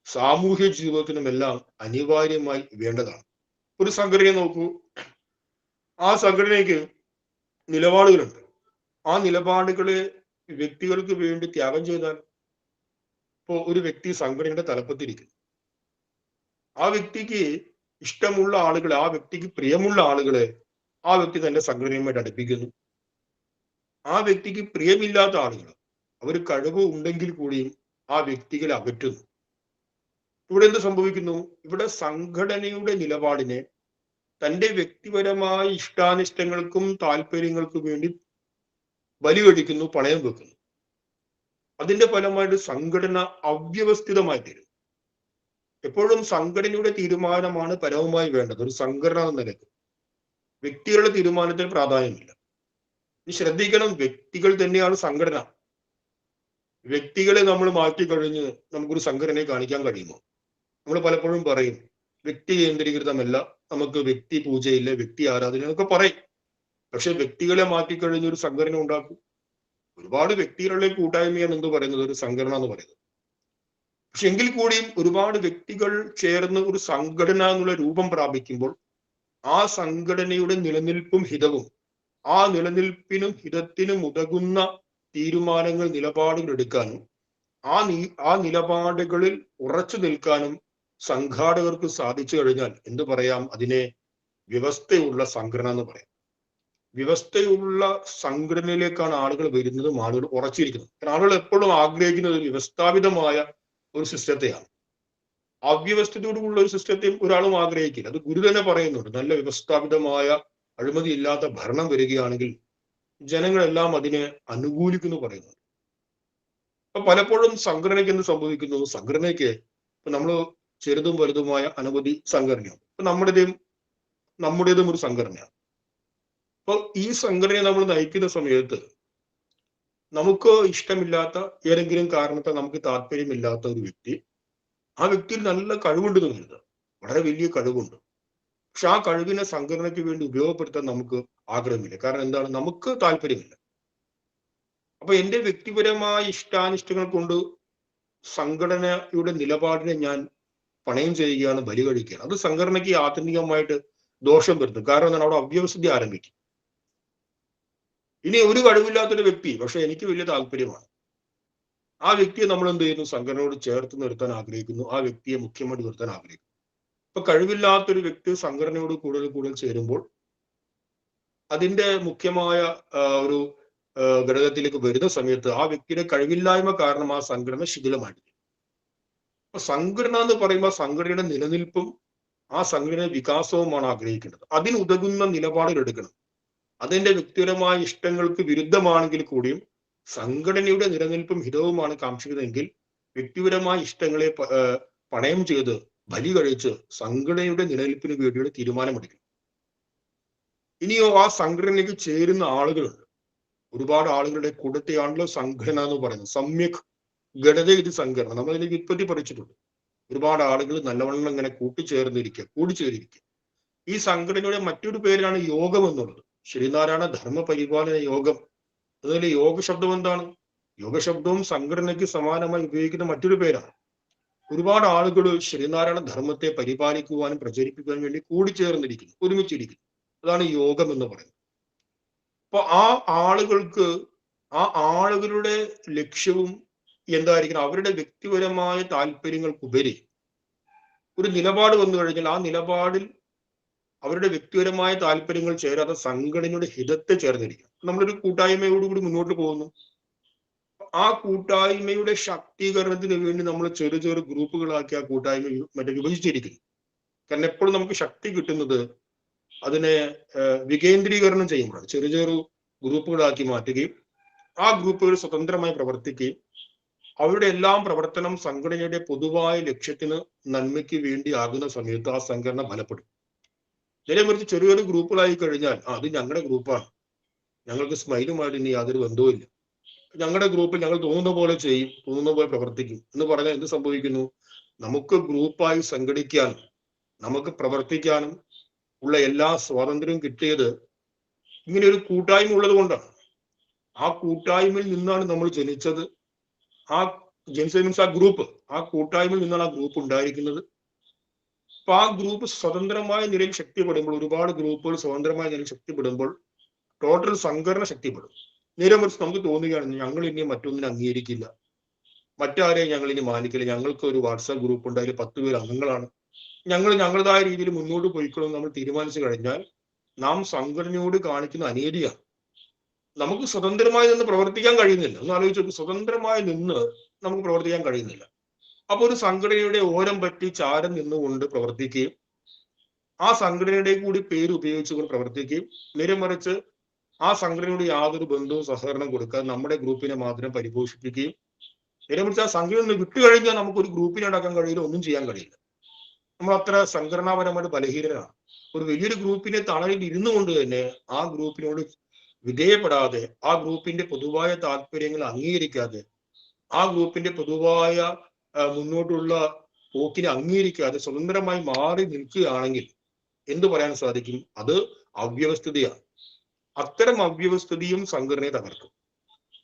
സാമൂഹ്യ ജീവിതത്തിനും എല്ലാം അനിവാര്യമായി വേണ്ടതാണ്. ഒരു സംഘടനയെ നോക്കൂ, ആ സംഘടനയ്ക്ക് നിലപാടുകളുണ്ട്. ആ നിലപാടുകളെ വ്യക്തികൾക്ക് വേണ്ടി ത്യാഗം ചെയ്താൽ, ഇപ്പോൾ ഒരു വ്യക്തി സംഘടനയുടെ തലപ്പത്തിരിക്കുന്നു, ആ വ്യക്തിക്ക് ഇഷ്ടമുള്ള ആളുകളെ, ആ വ്യക്തിക്ക് പ്രിയമുള്ള ആളുകളെ ആ വ്യക്തി തന്റെ സംഘടനയുമായിട്ട് അടുപ്പിക്കുന്നു. ആ വ്യക്തിക്ക് പ്രിയമില്ലാത്ത ആളുകൾ, അവർ കഴിവ് ഉണ്ടെങ്കിൽ കൂടിയും ആ വ്യക്തികളെ അകറ്റുന്നു. ഇവിടെ എന്ത് സംഭവിക്കുന്നു? ഇവിടെ സംഘടനയുടെ നിലപാടിനെ തൻ്റെ വ്യക്തിപരമായ ഇഷ്ടാനിഷ്ടങ്ങൾക്കും താല്പര്യങ്ങൾക്കും വേണ്ടി ബലികഴിക്കുന്നു, പണയം വെക്കുന്നു. അതിന്റെ ഫലമായിട്ട് സംഘടന അവ്യവസ്ഥിതമായി തീരും. എപ്പോഴും സംഘടനയുടെ തീരുമാനമാണ് പരമമായി വേണ്ടത് ഒരു സംഘടന എന്ന നിലയ്ക്ക്. വ്യക്തികളുടെ തീരുമാനത്തിന് പ്രാധാന്യമില്ല. ഇനി ശ്രദ്ധിക്കണം, വ്യക്തികൾ തന്നെയാണ് സംഘടന. വ്യക്തികളെ നമ്മൾ മാറ്റിക്കഴിഞ്ഞ് നമുക്കൊരു സംഘടനയെ കാണിക്കാൻ കഴിയുമോ? നമ്മൾ പലപ്പോഴും പറയും വ്യക്തി കേന്ദ്രീകൃതമല്ല, നമുക്ക് വ്യക്തി പൂജയില്ല, വ്യക്തി ആരാധന എന്നൊക്കെ പറയും. പക്ഷെ വ്യക്തികളെ മാറ്റിക്കഴിഞ്ഞ് ഒരു സംഘടന ഉണ്ടാക്കും. ഒരുപാട് വ്യക്തികളുടെ കൂട്ടായ്മയാണ് എന്ത് പറയുന്നത്, ഒരു സംഘടന എന്ന് പറയുന്നത്. പക്ഷെ എങ്കിൽ കൂടിയും ഒരുപാട് വ്യക്തികൾ ചേർന്ന് ഒരു സംഘടന എന്നുള്ള രൂപം പ്രാപിക്കുമ്പോൾ ആ സംഘടനയുടെ നിലനിൽപ്പും ഹിതവും, ആ നിലനിൽപ്പിനും ഹിതത്തിനും ഉതകുന്ന തീരുമാനങ്ങൾ, നിലപാടുകൾ എടുക്കാനും ആ നിലപാടുകളിൽ ഉറച്ചു നിൽക്കാനും സംഘാടകർക്ക് സാധിച്ചു കഴിഞ്ഞാൽ എന്ത് പറയാം? അതിനെ വ്യവസ്ഥയുള്ള സംഘടന എന്ന് പറയാം. വ്യവസ്ഥയുള്ള സംഘടനയിലേക്കാണ് ആളുകൾ വരുന്നതും ആളുകൾ ഉറച്ചിരിക്കുന്നത്. കാരണം ആളുകൾ എപ്പോഴും ആഗ്രഹിക്കുന്നത് വ്യവസ്ഥാപിതമായ ഒരു സിസ്റ്റത്തെയാണ്. അവ്യവസ്ഥയോടുള്ള ഒരു സിസ്റ്റത്തെയും ഒരാളും ആഗ്രഹിക്കില്ല. അത് ഗുരു തന്നെ പറയുന്നുണ്ട്. നല്ല വ്യവസ്ഥാപിതമായ അഴിമതിയില്ലാത്ത ഭരണം വരികയാണെങ്കിൽ ജനങ്ങളെല്ലാം അതിനെ അനുകൂലിക്കുന്നു പറയുന്നു. അപ്പൊ പലപ്പോഴും സംഘടനയ്ക്ക് എന്ത് സംഭവിക്കുന്നു? സംഘടനയ്ക്ക് ഇപ്പൊ നമ്മൾ ചെറുതും വലുതുമായ അനവധി സംഘടനയാണ്. ഇപ്പൊ നമ്മുടേതും നമ്മുടേതും ഒരു സംഘടനയാണ്. അപ്പൊ ഈ സംഘടനയെ നമ്മൾ നയിക്കുന്ന സമയത്ത് നമുക്ക് ഇഷ്ടമില്ലാത്ത ഏതെങ്കിലും കാരണത്താൽ നമുക്ക് താല്പര്യമില്ലാത്ത ഒരു വ്യക്തി, ആ വ്യക്തിയിൽ നല്ല കഴിവുണ്ട് തോന്നുന്നത്, വളരെ വലിയ കഴിവുണ്ട്. പക്ഷെ ആ കഴിവിനെ സംഘടനയ്ക്ക് വേണ്ടി ഉപയോഗപ്പെടുത്താൻ നമുക്ക് ആഗ്രഹമില്ല. കാരണം എന്താണ്? നമുക്ക് താല്പര്യമില്ല. അപ്പൊ എന്റെ വ്യക്തിപരമായ ഇഷ്ടാനിഷ്ടങ്ങൾ കൊണ്ട് സംഘടനയുടെ നിലപാടിനെ ഞാൻ പണയം ചെയ്യുകയാണ്, ബലി കഴിക്കുകയാണ്. അത് സംഘടനയ്ക്ക് ആത്യന്തികമായിട്ട് ദോഷം വരുത്തും. കാരണം എന്താണ്? അവിടെ അവ്യവസ്ഥിതി ആരംഭിക്കും. ഇനി ഒരു കഴിവില്ലാത്തൊരു വ്യക്തി, പക്ഷെ എനിക്ക് വലിയ താല്പര്യമാണ്, ആ വ്യക്തിയെ നമ്മൾ എന്ത് ചെയ്യുന്നു? സംഘടനയോട് ചേർത്ത് നിർത്താൻ ആഗ്രഹിക്കുന്നു, ആ വ്യക്തിയെ മുഖ്യമായിട്ട് നിർത്താൻ ആഗ്രഹിക്കുന്നു. ഇപ്പൊ കഴിവില്ലാത്തൊരു വ്യക്തി സംഘടനയോട് കൂടുതൽ കൂടുതൽ ചേരുമ്പോൾ അതിന്റെ മുഖ്യമായ ഒരു ഘടകത്തിലേക്ക് വരുന്ന സമയത്ത് ആ വ്യക്തിയുടെ കഴിവില്ലായ്മ കാരണം ആ സംഘടന ശിഥിലമായിട്ട്. അപ്പൊ സംഘടന എന്ന് പറയുമ്പോൾ സംഘടനയുടെ നിലനിൽപ്പും ആ സംഘടനയുടെ വികാസവുമാണ് ആഗ്രഹിക്കേണ്ടത്. അതിനുതകുന്ന നിലപാടുകൾ എടുക്കണം. അതെന്റെ വ്യക്തിപരമായ ഇഷ്ടങ്ങൾക്ക് വിരുദ്ധമാണെങ്കിൽ കൂടിയും സംഘടനയുടെ നിലനിൽപ്പും ഹിതവുമാണ് കാക്ഷിക്കുന്നതെങ്കിൽ വ്യക്തിപരമായ ഇഷ്ടങ്ങളെ പണയം ചെയ്ത് ബലി കഴിച്ച് സംഘടനയുടെ നിലനിൽപ്പിന് വേണ്ടിയുള്ള തീരുമാനമെടുക്കണം. ഇനിയോ ആ സംഘടനയിലേക്ക് ചേരുന്ന ആളുകളുണ്ട്. ഒരുപാട് ആളുകളുടെ കൂട്ടത്തെയാണല്ലോ സംഘടന എന്ന് പറയുന്നത്. സമ്യക് ഘടത ഇത് സംഘടന. നമ്മൾ ഇതിലേക്ക് ഉത്പത്തി പഠിച്ചിട്ടുണ്ട്. ഒരുപാട് ആളുകൾ നല്ലവണ്ണം ഇങ്ങനെ കൂടിച്ചേരിയിരിക്കുക. ഈ സംഘടനയുടെ മറ്റൊരു പേരാണ് യോഗം എന്നുള്ളത്. ശ്രീനാരായണ ധർമ്മ പരിപാലന യോഗം. അതുപോലെ യോഗ ശബ്ദം എന്താണ്? യോഗ ശബ്ദവും സംഘടനയ്ക്ക് സമാനമായി ഉപയോഗിക്കുന്ന മറ്റൊരു പേരാണ്. ഒരുപാട് ആളുകൾ ശ്രീനാരായണ ധർമ്മത്തെ പരിപാലിക്കുവാനും പ്രചരിപ്പിക്കുവാനും വേണ്ടി കൂടിച്ചേർന്നിരിക്കുന്നു, ഒരുമിച്ചിരിക്കുന്നു. അതാണ് യോഗം എന്ന് പറയുന്നത്. അപ്പൊ ആ ആളുകളുടെ ലക്ഷ്യവും എന്തായിരിക്കണം? അവരുടെ വ്യക്തിപരമായ താല്പര്യങ്ങൾക്കുപരി ഒരു നിലപാട് വന്നു കഴിഞ്ഞാൽ ആ നിലപാടിൽ അവരുടെ വ്യക്തിപരമായ താല്പര്യങ്ങൾ ചേരാതെ സംഘടനയുടെ ഹിതത്തെ ചേർന്നിരിക്കണം. നമ്മളൊരു കൂട്ടായ്മയോടുകൂടി മുന്നോട്ട് പോകുന്നു. ആ കൂട്ടായ്മയുടെ ശാക്തീകരണത്തിന് വേണ്ടി നമ്മൾ ചെറു ചെറു ഗ്രൂപ്പുകളാക്കി ആ കൂട്ടായ്മ വിഭജിച്ചിരിക്കുന്നു. കാരണം എപ്പോഴും നമുക്ക് ശക്തി കിട്ടുന്നത് അതിനെ വികേന്ദ്രീകരണം ചെയ്യുമ്പോഴാണ്. ചെറു ചെറു ഗ്രൂപ്പുകളാക്കി മാറ്റുകയും ആ ഗ്രൂപ്പുകൾ സ്വതന്ത്രമായി പ്രവർത്തിക്കുകയും അവരുടെ എല്ലാം പ്രവർത്തനം സംഘടനയുടെ പൊതുവായ ലക്ഷ്യത്തിന് നന്മയ്ക്ക് വേണ്ടി ആകുന്ന സമയത്ത് ആ സംഘടന ബലപ്പെടും. നേരെ മറിച്ച് ചെറിയൊരു ഗ്രൂപ്പുകളായി കഴിഞ്ഞാൽ അത് ഞങ്ങളുടെ ഗ്രൂപ്പാണ്, ഞങ്ങൾക്ക് സ്മൈലുമായിട്ട് ഇനി യാതൊരു ബന്ധവുമില്ല, ഞങ്ങളുടെ ഗ്രൂപ്പിൽ ഞങ്ങൾ തോന്നുന്ന പോലെ ചെയ്യും, തോന്നുന്ന പോലെ പ്രവർത്തിക്കും എന്ന് പറഞ്ഞാൽ എന്ത് സംഭവിക്കുന്നു? നമുക്ക് ഗ്രൂപ്പായി സംഘടിക്കാനും നമുക്ക് പ്രവർത്തിക്കാനും ഉള്ള എല്ലാ സ്വാതന്ത്ര്യവും കിട്ടിയത് ഇങ്ങനെ ഒരു കൂട്ടായ്മ ഉള്ളത് കൊണ്ടാണ്. ആ കൂട്ടായ്മയിൽ നിന്നാണ് നമ്മൾ ജനിച്ചത്. ജനിച്ചത് മീൻസ് ആ കൂട്ടായ്മയിൽ നിന്നാണ് ആ ഗ്രൂപ്പ് ഉണ്ടായിരിക്കുന്നത്. അപ്പൊ ആ ഗ്രൂപ്പ് സ്വതന്ത്രമായ നിലയിൽ ശക്തിപ്പെടുമ്പോൾ, ഒരുപാട് ഗ്രൂപ്പുകൾ സ്വതന്ത്രമായ നിലയിൽ ശക്തിപ്പെടുമ്പോൾ ടോട്ടൽ സംഘടന ശക്തിപ്പെടും. നേരെ മറിച്ച് നമുക്ക് തോന്നുകയാണ് ഞങ്ങൾ ഇനി മറ്റൊന്നിനെ അംഗീകരിക്കില്ല, മറ്റാരെയും ഞങ്ങൾ ഇനി മാനിക്കില്ല, ഞങ്ങൾക്ക് ഒരു വാട്സാപ്പ് ഗ്രൂപ്പ് ഉണ്ട്, അതിൽ 10 പേര് അംഗങ്ങളാണ്, ഞങ്ങൾ ഞങ്ങളുടേതായ രീതിയിൽ മുന്നോട്ട് പോയിക്കൊള്ളും നമ്മൾ തീരുമാനിച്ചു കഴിഞ്ഞാൽ നാം സംഘടനയോട് കാണിക്കുന്ന അനീതിയാണ്. നമുക്ക് സ്വതന്ത്രമായി നിന്ന് പ്രവർത്തിക്കാൻ കഴിയുന്നില്ല. ഒന്ന് ആലോചിച്ച് നോക്ക്, സ്വതന്ത്രമായി നിന്ന് നമുക്ക് പ്രവർത്തിക്കാൻ കഴിയുന്നില്ല. അപ്പൊ ഒരു സംഘടനയുടെ ഓരം പറ്റി ചാരം നിന്നുകൊണ്ട് പ്രവർത്തിക്കുകയും ആ സംഘടനയുടെ കൂടി പേര് ഉപയോഗിച്ചുകൊണ്ട് പ്രവർത്തിക്കുകയും നേരെ മറിച്ച് ആ സംഘടനയോട് യാതൊരു ബന്ധവും സഹകരണം കൊടുക്കാതെ നമ്മുടെ ഗ്രൂപ്പിനെ മാത്രം പരിപോഷിപ്പിക്കുകയും നേരെ മറിച്ച് ആ സംഘടന വിട്ടുകഴിഞ്ഞാൽ നമുക്കൊരു ഗ്രൂപ്പിനെ അടക്കാൻ കഴിയില്ല, ഒന്നും ചെയ്യാൻ കഴിയില്ല. നമ്മൾ അത്ര സംഘടനാപരമായിട്ട് ബലഹീനരാണ്. ഒരു വലിയൊരു ഗ്രൂപ്പിനെ തണലിൽ ഇരുന്നു കൊണ്ട് തന്നെ ആ ഗ്രൂപ്പിനോട് വിധേയപ്പെടാതെ, ആ ഗ്രൂപ്പിന്റെ പൊതുവായ താല്പര്യങ്ങൾ അംഗീകരിക്കാതെ, ആ ഗ്രൂപ്പിന്റെ പൊതുവായ മുന്നോട്ടുള്ള പോക്കിനെ അംഗീകരിക്കാതെ സ്വതന്ത്രമായി മാറി നിൽക്കുകയാണെങ്കിൽ എന്തു പറയാൻ സാധിക്കും? അത് അവ്യവസ്ഥിതിയാണ്. അത്തരം അവ്യവസ്ഥിതിയും സംഘടനയെ തകർക്കും.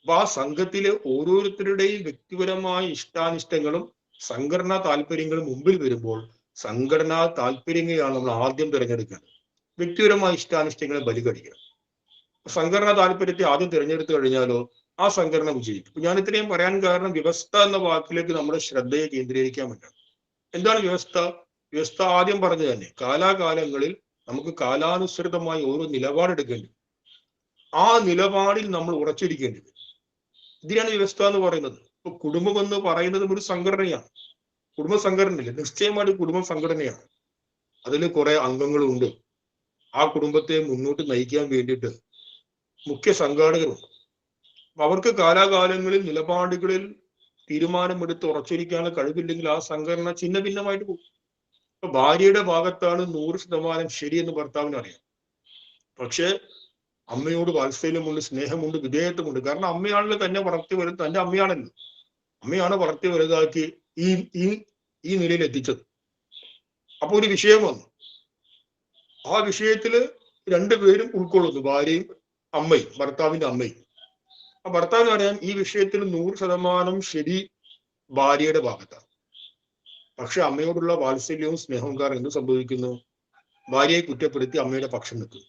അപ്പൊ ആ സംഘത്തിലെ ഓരോരുത്തരുടെയും വ്യക്തിപരമായ ഇഷ്ടാനിഷ്ടങ്ങളും സംഘടനാ താല്പര്യങ്ങളും മുമ്പിൽ വരുമ്പോൾ സംഘടനാ താല്പര്യങ്ങളെയാണ് നമ്മൾ ആദ്യം തിരഞ്ഞെടുക്കേണ്ടത്. വ്യക്തിപരമായ ഇഷ്ടാനിഷ്ടങ്ങളെ ബലി കഴിക്കണം. സംഘടനാ താല്പര്യത്തെ ആദ്യം തിരഞ്ഞെടുത്തു കഴിഞ്ഞാലോ ആ സംഘടന വിജയിക്കും. ഞാൻ ഇത്രയും പറയാൻ കാരണം വ്യവസ്ഥ എന്ന വാക്കിലേക്ക് നമ്മുടെ ശ്രദ്ധയെ കേന്ദ്രീകരിക്കാൻ വേണ്ടിയാണ്. എന്താണ് വ്യവസ്ഥ? വ്യവസ്ഥ ആദ്യം പറഞ്ഞു തന്നെ, കാലാകാലങ്ങളിൽ നമുക്ക് കാലാനുസൃതമായി ഓരോ നിലപാടെടുക്കേണ്ടി, ആ നിലപാടിൽ നമ്മൾ ഉറച്ചിരിക്കേണ്ടി വരും. ഇതിനാണ് വ്യവസ്ഥ എന്ന് പറയുന്നത്. ഇപ്പൊ കുടുംബം എന്ന് പറയുന്നത് ഒരു സംഘടനയാണ്. കുടുംബ സംഘടനയില്ല, നിശ്ചയമായിട്ട് കുടുംബ സംഘടനയാണ്. അതിൽ കുറെ അംഗങ്ങളുണ്ട്. ആ കുടുംബത്തെ മുന്നോട്ട് നയിക്കാൻ വേണ്ടിയിട്ട് മുഖ്യ സംഘാടകരുണ്ട്. അവർക്ക് കാലാകാലങ്ങളിൽ നിലപാടുകളിൽ തീരുമാനമെടുത്ത് ഉറച്ചിരിക്കാനുള്ള കഴിവില്ലെങ്കിൽ ആ സംഘടന ഛിന്ന ഭിന്നമായിട്ട് പോകും. ഇപ്പൊ ഭാര്യയുടെ ഭാഗത്താണ് 100% ശരിയെന്ന് ഭർത്താവിന് അറിയാം. പക്ഷെ അമ്മയോട് വാത്സല്യമുണ്ട്, സ്നേഹമുണ്ട്, വിധേയത്വമുണ്ട്. കാരണം അമ്മയാണല്ലോ തന്നെ വളർത്തി വലുത്, തന്റെ അമ്മയാണല്ലോ. അമ്മയാണ് വളർത്തി വലുതാക്കി ഈ ഈ ഈ നിലയിൽ എത്തിച്ചത്. അപ്പൊ ഒരു വിഷയം വന്നു. ആ വിഷയത്തില് രണ്ടുപേരും ഉൾക്കൊള്ളുന്നു, ഭാര്യയും അമ്മയും, ഭർത്താവിന്റെ അമ്മയും. ആ ഭർത്താവിന് അറിയാം ഈ വിഷയത്തിൽ 100% ശരി ഭാര്യയുടെ ഭാഗത്താണ്. പക്ഷെ അമ്മയോടുള്ള വാത്സല്യവും സ്നേഹവും കാരണം എന്ത് സംഭവിക്കുന്നു? ഭാര്യയെ കുറ്റപ്പെടുത്തി അമ്മയുടെ പക്ഷം നിൽക്കുന്നു.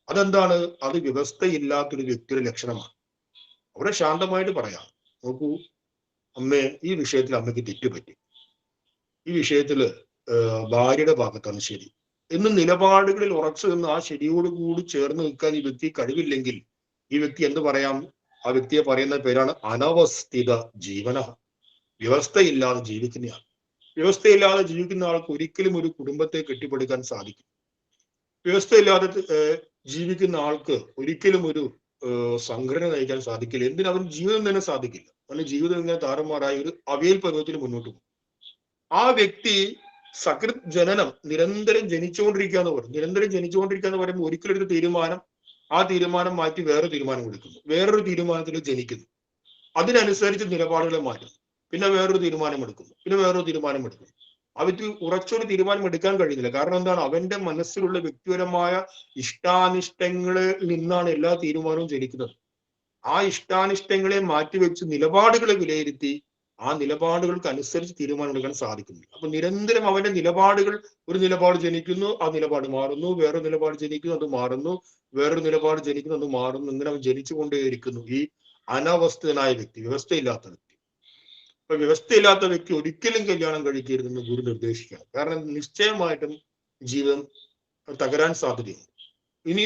അതെന്താണ്? അത് വ്യവസ്ഥയില്ലാത്തൊരു വ്യക്തിയുടെ ലക്ഷണമാണ്. അവിടെ ശാന്തമായിട്ട് പറയാം, നോക്കൂ അമ്മേ, ഈ വിഷയത്തിൽ അമ്മയ്ക്ക് തെറ്റുപറ്റി, ഈ വിഷയത്തില് ഭാര്യയുടെ ഭാഗത്താണ് ശരി എന്ന് നിലപാടുകളിൽ ഉറച്ചു നിന്ന് ആ ശരിയോടുകൂടി ചേർന്ന് നിൽക്കാൻ ഈ വ്യക്തി കഴിവില്ലെങ്കിൽ ഈ വ്യക്തി എന്ത് പറയാം? ആ വ്യക്തിയെ പറയുന്ന പേരാണ് അനവസ്ഥിത ജീവന. വ്യവസ്ഥയില്ലാതെ ജീവിക്കുന്നയാൾ. വ്യവസ്ഥയില്ലാതെ ജീവിക്കുന്ന ആൾക്ക് ഒരിക്കലും ഒരു കുടുംബത്തെ കെട്ടിപ്പടുക്കാൻ സാധിക്കും. വ്യവസ്ഥയില്ലാതെ ജീവിക്കുന്ന ആൾക്ക് ഒരിക്കലും ഒരു സംഘടന നയിക്കാൻ സാധിക്കില്ല. എന്തിനവൻ ജീവിതം തന്നെ സാധിക്കില്ല. അവന്റെ ജീവിതം ഇങ്ങനെ താറുമാറായി ഒരു അവിയൽ പരുവത്തിൽ മുന്നോട്ട് പോകും. ആ വ്യക്തി സകൃത് ജനനം, നിരന്തരം ജനിച്ചുകൊണ്ടിരിക്കുക എന്ന് പറയും. നിരന്തരം ജനിച്ചുകൊണ്ടിരിക്കുക എന്ന് പറയുമ്പോൾ ഒരിക്കലും ഒരു തീരുമാനം, ആ തീരുമാനം മാറ്റി വേറെ തീരുമാനം എടുക്കുന്നു, വേറൊരു തീരുമാനത്തിൽ ജനിക്കുന്നു, അതിനനുസരിച്ച് നിലപാടുകളെ മാറ്റും, പിന്നെ വേറൊരു തീരുമാനം എടുക്കുന്നു, പിന്നെ വേറൊരു തീരുമാനം എടുക്കുന്നു. ആ വ്യക്തി ഉറച്ചൊരു തീരുമാനം എടുക്കാൻ കഴിയുന്നില്ല. കാരണം എന്താണ്? അവന്റെ മനസ്സിലുള്ള വ്യക്തിപരമായ ഇഷ്ടാനിഷ്ടങ്ങളിൽ നിന്നാണ് എല്ലാ തീരുമാനവും ജനിക്കുന്നത്. ആ ഇഷ്ടാനിഷ്ടങ്ങളെ മാറ്റിവെച്ച് നിലപാടുകളെ വിലയിരുത്തി ആ നിലപാടുകൾക്ക് അനുസരിച്ച് തീരുമാനം എടുക്കാൻ സാധിക്കുന്നില്ല. അപ്പൊ നിരന്തരം അവന്റെ നിലപാടുകൾ, ഒരു നിലപാട് ജനിക്കുന്നു, ആ നിലപാട് മാറുന്നു, വേറൊരു നിലപാട് ജനിക്കുന്നു, അത് മാറുന്നു, വേറൊരു നിലപാട് ജനിക്കുന്നു, അത് മാറുന്നു, ഇങ്ങനെ അവൻ ജനിച്ചുകൊണ്ടേയിരിക്കുന്നു. ഈ അനവസ്ഥനായ വ്യക്തി, വ്യവസ്ഥയില്ലാത്ത വ്യക്തി. അപ്പൊ വ്യവസ്ഥയില്ലാത്ത വ്യക്തി ഒരിക്കലും കല്യാണം കഴിക്കരുതെന്ന് ഗുരു നിർദ്ദേശിക്കണം. കാരണം നിശ്ചയമായിട്ടും ജീവിതം തകരാൻ സാധ്യതയുണ്ട്. ഇനി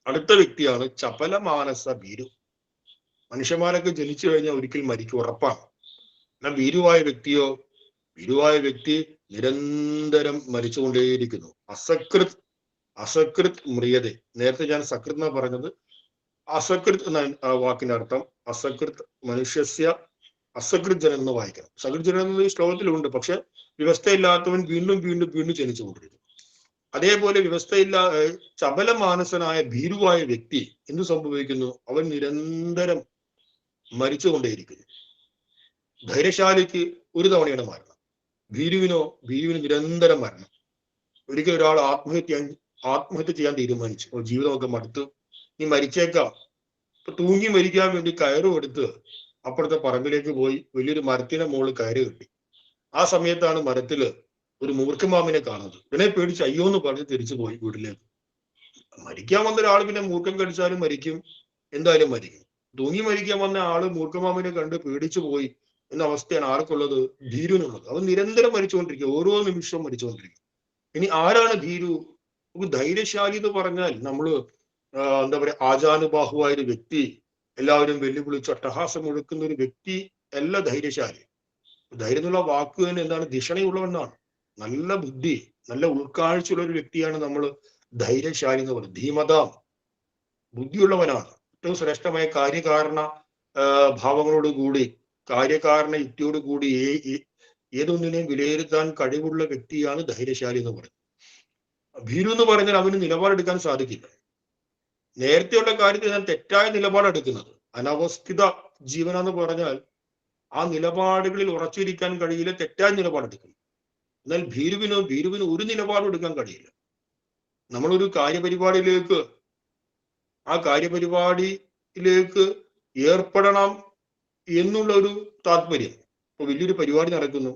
അടുത്ത വ്യക്തിയാണ് ചപല മാനസ ഭീരു. മനുഷ്യന്മാരൊക്കെ ജനിച്ചു കഴിഞ്ഞാൽ ഒരിക്കൽ മരിക്കും, ഉറപ്പാണ്. എന്നാൽ ഭീരുവായ വ്യക്തി നിരന്തരം മരിച്ചുകൊണ്ടേയിരിക്കുന്നു. അസകൃത് മ്രിയതേ. നേരത്തെ ഞാൻ സകൃത് എന്നാ പറഞ്ഞത്. അസകൃത് എന്ന വാക്കിന്റെ അർത്ഥം അസകൃത് മനുഷ്യസ്യ അസകൃത് ജനം എന്ന് വായിക്കണം. സകൃത് ജനം എന്നത് ഈ ശ്ലോകത്തിലുണ്ട്. പക്ഷെ വ്യവസ്ഥയില്ലാത്തവൻ വീണ്ടും വീണ്ടും വീണ്ടും ജനിച്ചുകൊണ്ടിരിക്കും. അതേപോലെ ചപല മാനസനായ ഭീരുവായ വ്യക്തി എന്ത് സംഭവിക്കുന്നു? അവൻ നിരന്തരം മരിച്ചുകൊണ്ടേയിരിക്കുന്നു. ധൈര്യശാലിക്ക് ഒരു തവണയാണ് മരണം. ഭീരുവിന് നിരന്തരം മരണം. ഒരിക്കൽ ഒരാൾ ആത്മഹത്യ ചെയ്യാൻ തീരുമാനിച്ചു. ജീവിതമൊക്കെ മടുത്തു, നീ മരിച്ചേക്കാം. ഇപ്പൊ തൂങ്ങി മരിക്കാൻ വേണ്ടി കയറും എടുത്ത് അപ്പുറത്തെ പറമ്പിലേക്ക് പോയി വലിയൊരു മരത്തിന്റെ മുകളിൽ കയറി കെട്ടി. ആ സമയത്താണ് മരത്തില് ഒരു മൂർഖമാമിനെ കാണുന്നത്. ഇതിനെ പേടിച്ച് അയ്യോ എന്ന് പറഞ്ഞ് തിരിച്ചു പോയി വീട്ടിലേക്ക്. മരിക്കാൻ വന്ന ഒരാൾ പിന്നെ മൂർഖം കടിച്ചാലും മരിക്കും, എന്തായാലും മരിക്കും. തൂങ്ങി മരിക്കാൻ വന്ന ആള് മൂർഖമാമിനെ കണ്ട് പേടിച്ചു പോയി എന്ന അവസ്ഥയാണ് ആർക്കുള്ളത്? ഭീരുവിനുള്ളത്. അവൻ നിരന്തരം മരിച്ചുകൊണ്ടിരിക്കുക, ഓരോ നിമിഷവും മരിച്ചുകൊണ്ടിരിക്കും. ഇനി ആരാണ് ഭീരു? ധൈര്യശാലി എന്ന് പറഞ്ഞാൽ നമ്മള് എന്താ പറയാ, ആജാനുബാഹുവായ ഒരു വ്യക്തി, എല്ലാവരും വെല്ലുവിളിച്ച് അട്ടഹാസം ഒഴുക്കുന്ന ഒരു വ്യക്തി അല്ല ധൈര്യശാലി. ധൈര്യം എന്നുള്ള വാക്ക് തന്നെ എന്താണ്? ധിഷണയുള്ളവെന്നാണ്. നല്ല ബുദ്ധി, നല്ല ഉൾക്കാഴ്ചയുള്ള ഒരു വ്യക്തിയാണ് നമ്മൾ ധൈര്യശാലി എന്ന് പറയുന്നത്. ധീമതാം, ബുദ്ധിയുള്ളവനാണ്. ഏറ്റവും ശ്രേഷ്ഠമായ കാര്യകാരണ ഭാവങ്ങളോടുകൂടി, കാര്യകാരണ യുക്തിയോടുകൂടി ഏതൊന്നിനെയും വിലയിരുത്താൻ കഴിവുള്ള വ്യക്തിയാണ് ധൈര്യശാലി എന്ന് പറയുന്നത്. ഭീരു എന്ന് പറഞ്ഞാൽ അവന് നിലപാടെടുക്കാൻ സാധിക്കില്ല. നേരത്തെയുള്ള കാര്യത്തിൽ ഞാൻ തെറ്റായ നിലപാടെടുക്കുന്നത്. അനവസ്ഥിത ജീവന എന്ന് പറഞ്ഞാൽ ആ നിലപാടുകളിൽ ഉറച്ചിരിക്കാൻ കഴിയില്ല, തെറ്റായ നിലപാടെടുക്കുന്നു. എന്നാൽ ഭീരുവിന് ഒരു നിലപാടും എടുക്കാൻ കഴിയില്ല. നമ്മളൊരു കാര്യപരിപാടിയിലേക്ക് ഏർപ്പെടണം എന്നുള്ള ഒരു താല്പര്യം. ഇപ്പൊ വലിയൊരു പരിപാടി നടക്കുന്നു,